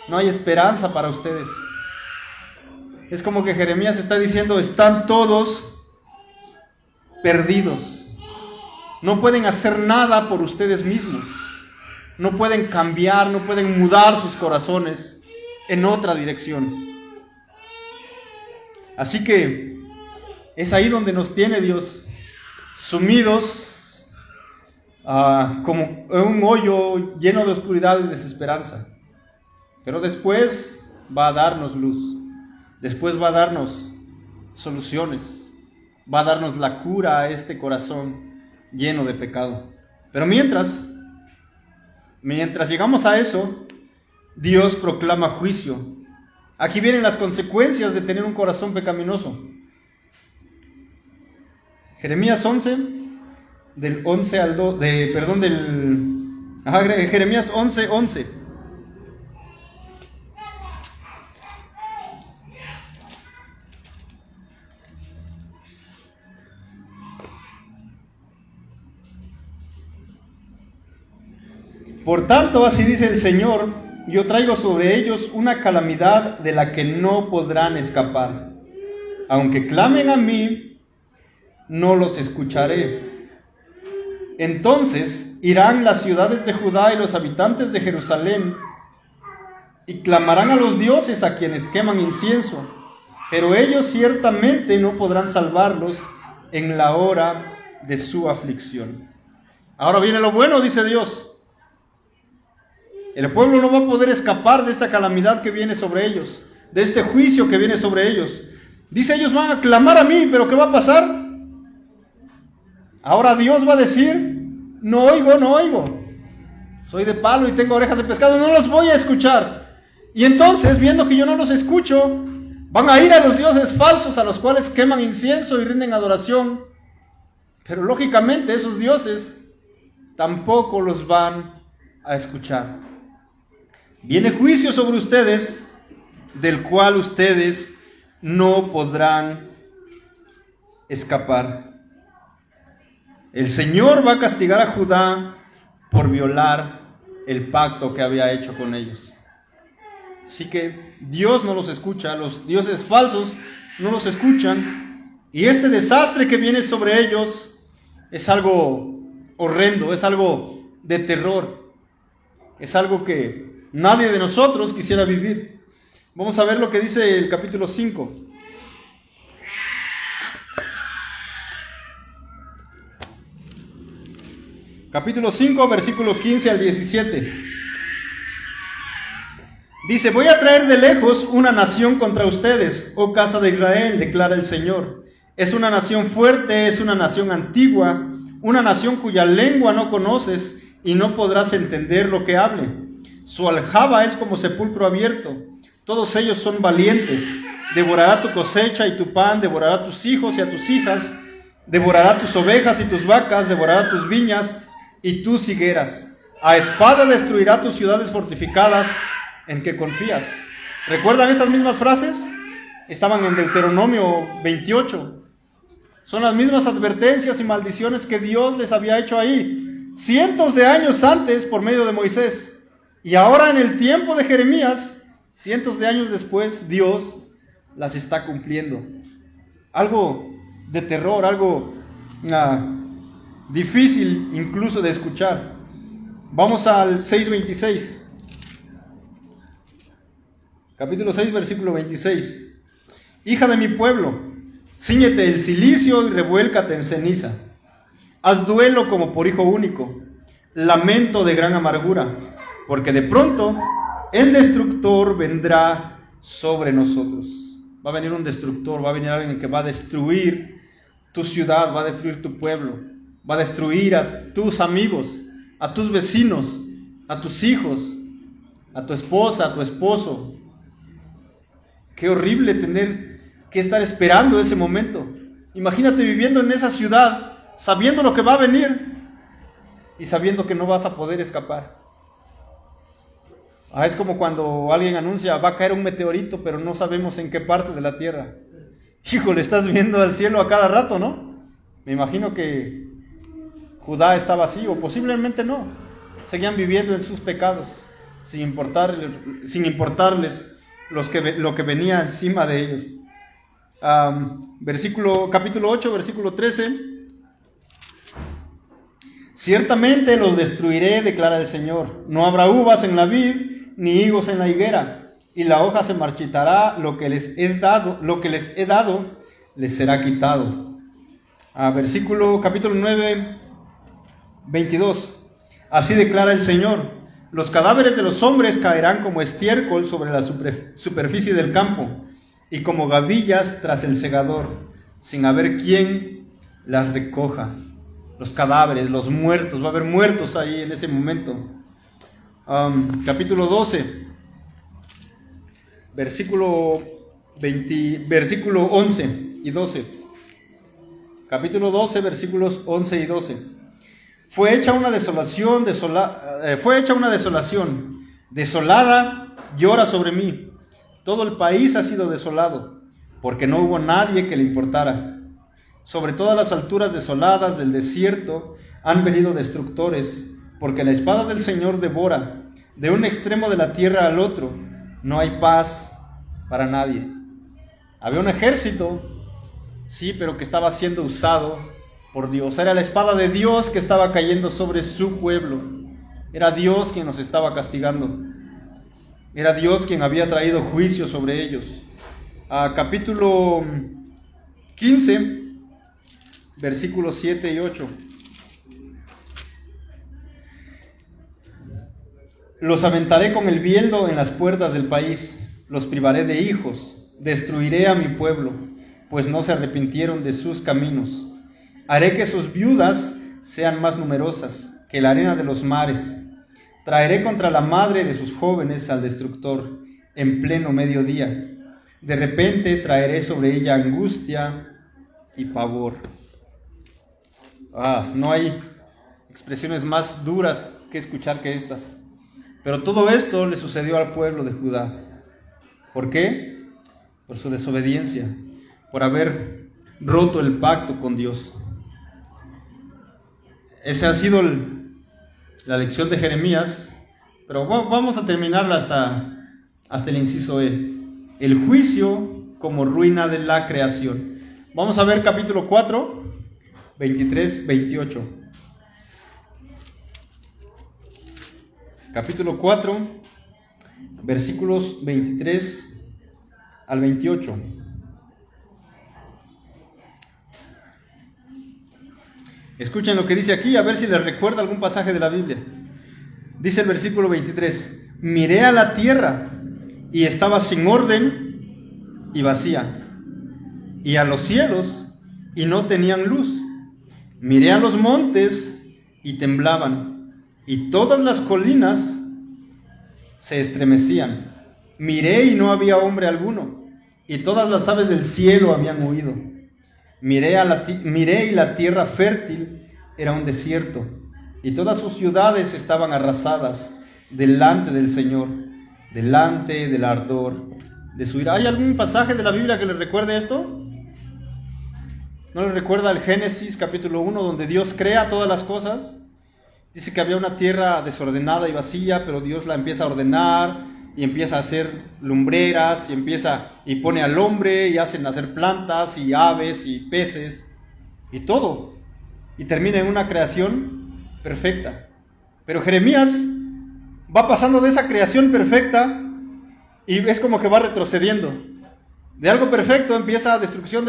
[SPEAKER 1] No hay esperanza para ustedes. Es como que Jeremías está diciendo: están todos perdidos. No pueden hacer nada por ustedes mismos. No pueden cambiar, no pueden mudar sus corazones en otra dirección. Así que es ahí donde nos tiene Dios, sumidos como en un hoyo lleno de oscuridad y desesperanza. Pero después va a darnos luz. Después va a darnos soluciones, va a darnos la cura a este corazón lleno de pecado. Pero mientras llegamos a eso, Dios proclama juicio. Aquí vienen las consecuencias de tener un corazón pecaminoso. Jeremías 11, del 11 al 2, Jeremías 11, 11. Por tanto, así dice el Señor, yo traigo sobre ellos una calamidad de la que no podrán escapar. Aunque clamen a mí, no los escucharé. Entonces irán las ciudades de Judá y los habitantes de Jerusalén y clamarán a los dioses a quienes queman incienso, pero ellos ciertamente no podrán salvarlos en la hora de su aflicción. Ahora viene lo bueno, dice Dios. El pueblo no va a poder escapar de esta calamidad que viene sobre ellos, de este juicio que viene sobre ellos. Dice, ellos van a clamar a mí, pero ¿qué va a pasar? Ahora Dios va a decir, no oigo. Soy de palo y tengo orejas de pescado, no los voy a escuchar. Y entonces, viendo que yo no los escucho, van a ir a los dioses falsos a los cuales queman incienso y rinden adoración. Pero lógicamente esos dioses tampoco los van a escuchar. Viene juicio sobre ustedes, del cual ustedes no podrán escapar. El Señor va a castigar a Judá por violar el pacto que había hecho con ellos. Así que Dios no los escucha, los dioses falsos no los escuchan, y este desastre que viene sobre ellos es algo horrendo, es algo de terror, es algo que nadie de nosotros quisiera vivir. Vamos a ver lo que dice el capítulo 5. Capítulo 5, versículo 15 al 17. Dice, voy a traer de lejos una nación contra ustedes, oh casa de Israel, declara el Señor. Es una nación fuerte, es una nación antigua, una nación cuya lengua no conoces y no podrás entender lo que hable. Su aljaba es como sepulcro abierto, todos ellos son valientes. Devorará tu cosecha y tu pan, devorará tus hijos y a tus hijas, devorará tus ovejas y tus vacas, devorará tus viñas y tus higueras. A espada destruirá tus ciudades fortificadas en que confías. ¿Recuerdan estas mismas frases? Estaban en Deuteronomio 28. Son las mismas advertencias y maldiciones que Dios les había hecho ahí, cientos de años antes por medio de Moisés. Y ahora en el tiempo de Jeremías, cientos de años después, Dios las está cumpliendo. Algo de terror, algo difícil incluso de escuchar. Vamos al 6:26. Capítulo 6, versículo 26. Hija de mi pueblo, cíñete el cilicio y revuélcate en ceniza. Haz duelo como por hijo único, lamento de gran amargura, porque de pronto el destructor vendrá sobre nosotros. Va a venir un destructor, va a venir alguien que va a destruir tu ciudad, va a destruir tu pueblo, va a destruir a tus amigos, a tus vecinos, a tus hijos, a tu esposa, a tu esposo. Qué horrible tener que estar esperando ese momento. Imagínate viviendo en esa ciudad, sabiendo lo que va a venir y sabiendo que no vas a poder escapar. Es como cuando alguien anuncia, va a caer un meteorito, pero no sabemos en qué parte de la tierra. Híjole, estás viendo al cielo a cada rato, ¿no? Me imagino que Judá estaba así, o posiblemente no. Seguían viviendo en sus pecados, sin importarles lo que venía encima de ellos. Capítulo 8, versículo 13. Ciertamente los destruiré, declara el Señor. No habrá uvas en la vid, ni higos en la higuera, y la hoja se marchitará, lo que les he dado les será quitado. Capítulo 9, 22. Así declara el Señor. Los cadáveres de los hombres caerán como estiércol sobre la superficie del campo, y como gavillas tras el segador, sin haber quien las recoja. Los cadáveres, los muertos, va a haber muertos ahí en ese momento. Capítulo 12, versículo 11 y 12. Capítulo 12, versículos 11 y 12. Fue hecha una desolación, desolada llora sobre mí. Todo el país ha sido desolado, porque no hubo nadie que le importara. Sobre todas las alturas desoladas del desierto han venido destructores, porque la espada del Señor devora. De un extremo de la tierra al otro, no hay paz para nadie. Había un ejército, sí, pero que estaba siendo usado por Dios. Era la espada de Dios que estaba cayendo sobre su pueblo. Era Dios quien nos estaba castigando. Era Dios quien había traído juicio sobre ellos. Capítulo 15, versículos 7 y 8. Los aventaré con el bieldo en las puertas del país, los privaré de hijos, destruiré a mi pueblo, pues no se arrepintieron de sus caminos. Haré que sus viudas sean más numerosas que la arena de los mares. Traeré contra la madre de sus jóvenes al destructor en pleno mediodía. De repente traeré sobre ella angustia y pavor. No hay expresiones más duras que escuchar que estas. Pero todo esto le sucedió al pueblo de Judá. ¿Por qué? Por su desobediencia, por haber roto el pacto con Dios. Esa ha sido la lección de Jeremías, pero vamos a terminarla hasta el inciso E. El juicio como ruina de la creación. Vamos a ver capítulo 4, 23, 28. Capítulo 4, versículos 23 al 28. Escuchen lo que dice aquí, a ver si les recuerda algún pasaje de la Biblia. Dice el versículo 23: miré a la tierra y estaba sin orden y vacía, y a los cielos y no tenían luz. Miré a los montes y temblaban, y todas las colinas se estremecían. Miré y no había hombre alguno, y todas las aves del cielo habían huido. Miré y la tierra fértil era un desierto, y todas sus ciudades estaban arrasadas delante del Señor, delante del ardor de su ira. ¿Hay algún pasaje de la Biblia que les recuerde esto? ¿No les recuerda el Génesis capítulo 1, donde Dios crea todas las cosas? Dice que había una tierra desordenada y vacía, pero Dios la empieza a ordenar y empieza a hacer lumbreras y pone al hombre y hace nacer plantas y aves y peces y todo. Y termina en una creación perfecta. Pero Jeremías va pasando de esa creación perfecta y es como que va retrocediendo. De algo perfecto empieza destrucción,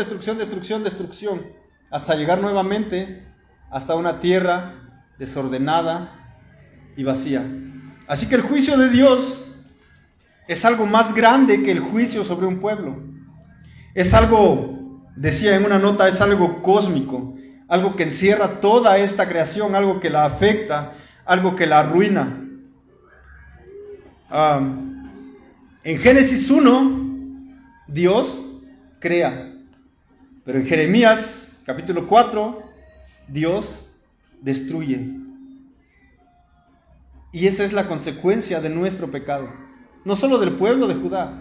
[SPEAKER 1] hasta llegar nuevamente hasta una tierra desordenada y vacía. Así que el juicio de Dios es algo más grande que el juicio sobre un pueblo. Es algo, decía en una nota, es algo cósmico, algo que encierra toda esta creación, algo que la afecta, algo que la arruina. En Génesis 1, Dios crea, pero en Jeremías capítulo 4, Dios destruye. Y esa es la consecuencia de nuestro pecado, no solo del pueblo de Judá.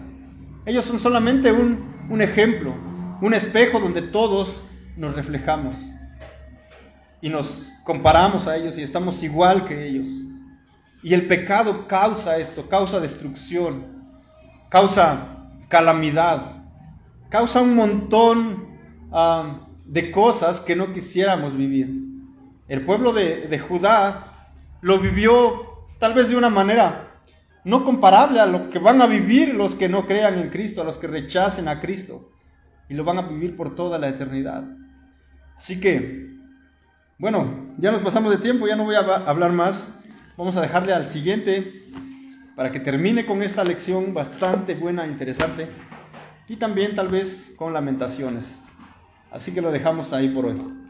[SPEAKER 1] Ellos son solamente un ejemplo, un espejo donde todos nos reflejamos y nos comparamos a ellos y estamos igual que ellos. Y el pecado causa esto, causa destrucción, causa calamidad, causa un montón de cosas que no quisiéramos vivir. El pueblo de Judá lo vivió tal vez de una manera no comparable a lo que van a vivir los que no crean en Cristo, a los que rechacen a Cristo, y lo van a vivir por toda la eternidad. Así que, bueno, ya nos pasamos de tiempo, ya no voy a hablar más. Vamos a dejarle al siguiente para que termine con esta lección bastante buena e interesante. y también tal vez con Lamentaciones. Así que lo dejamos ahí por hoy.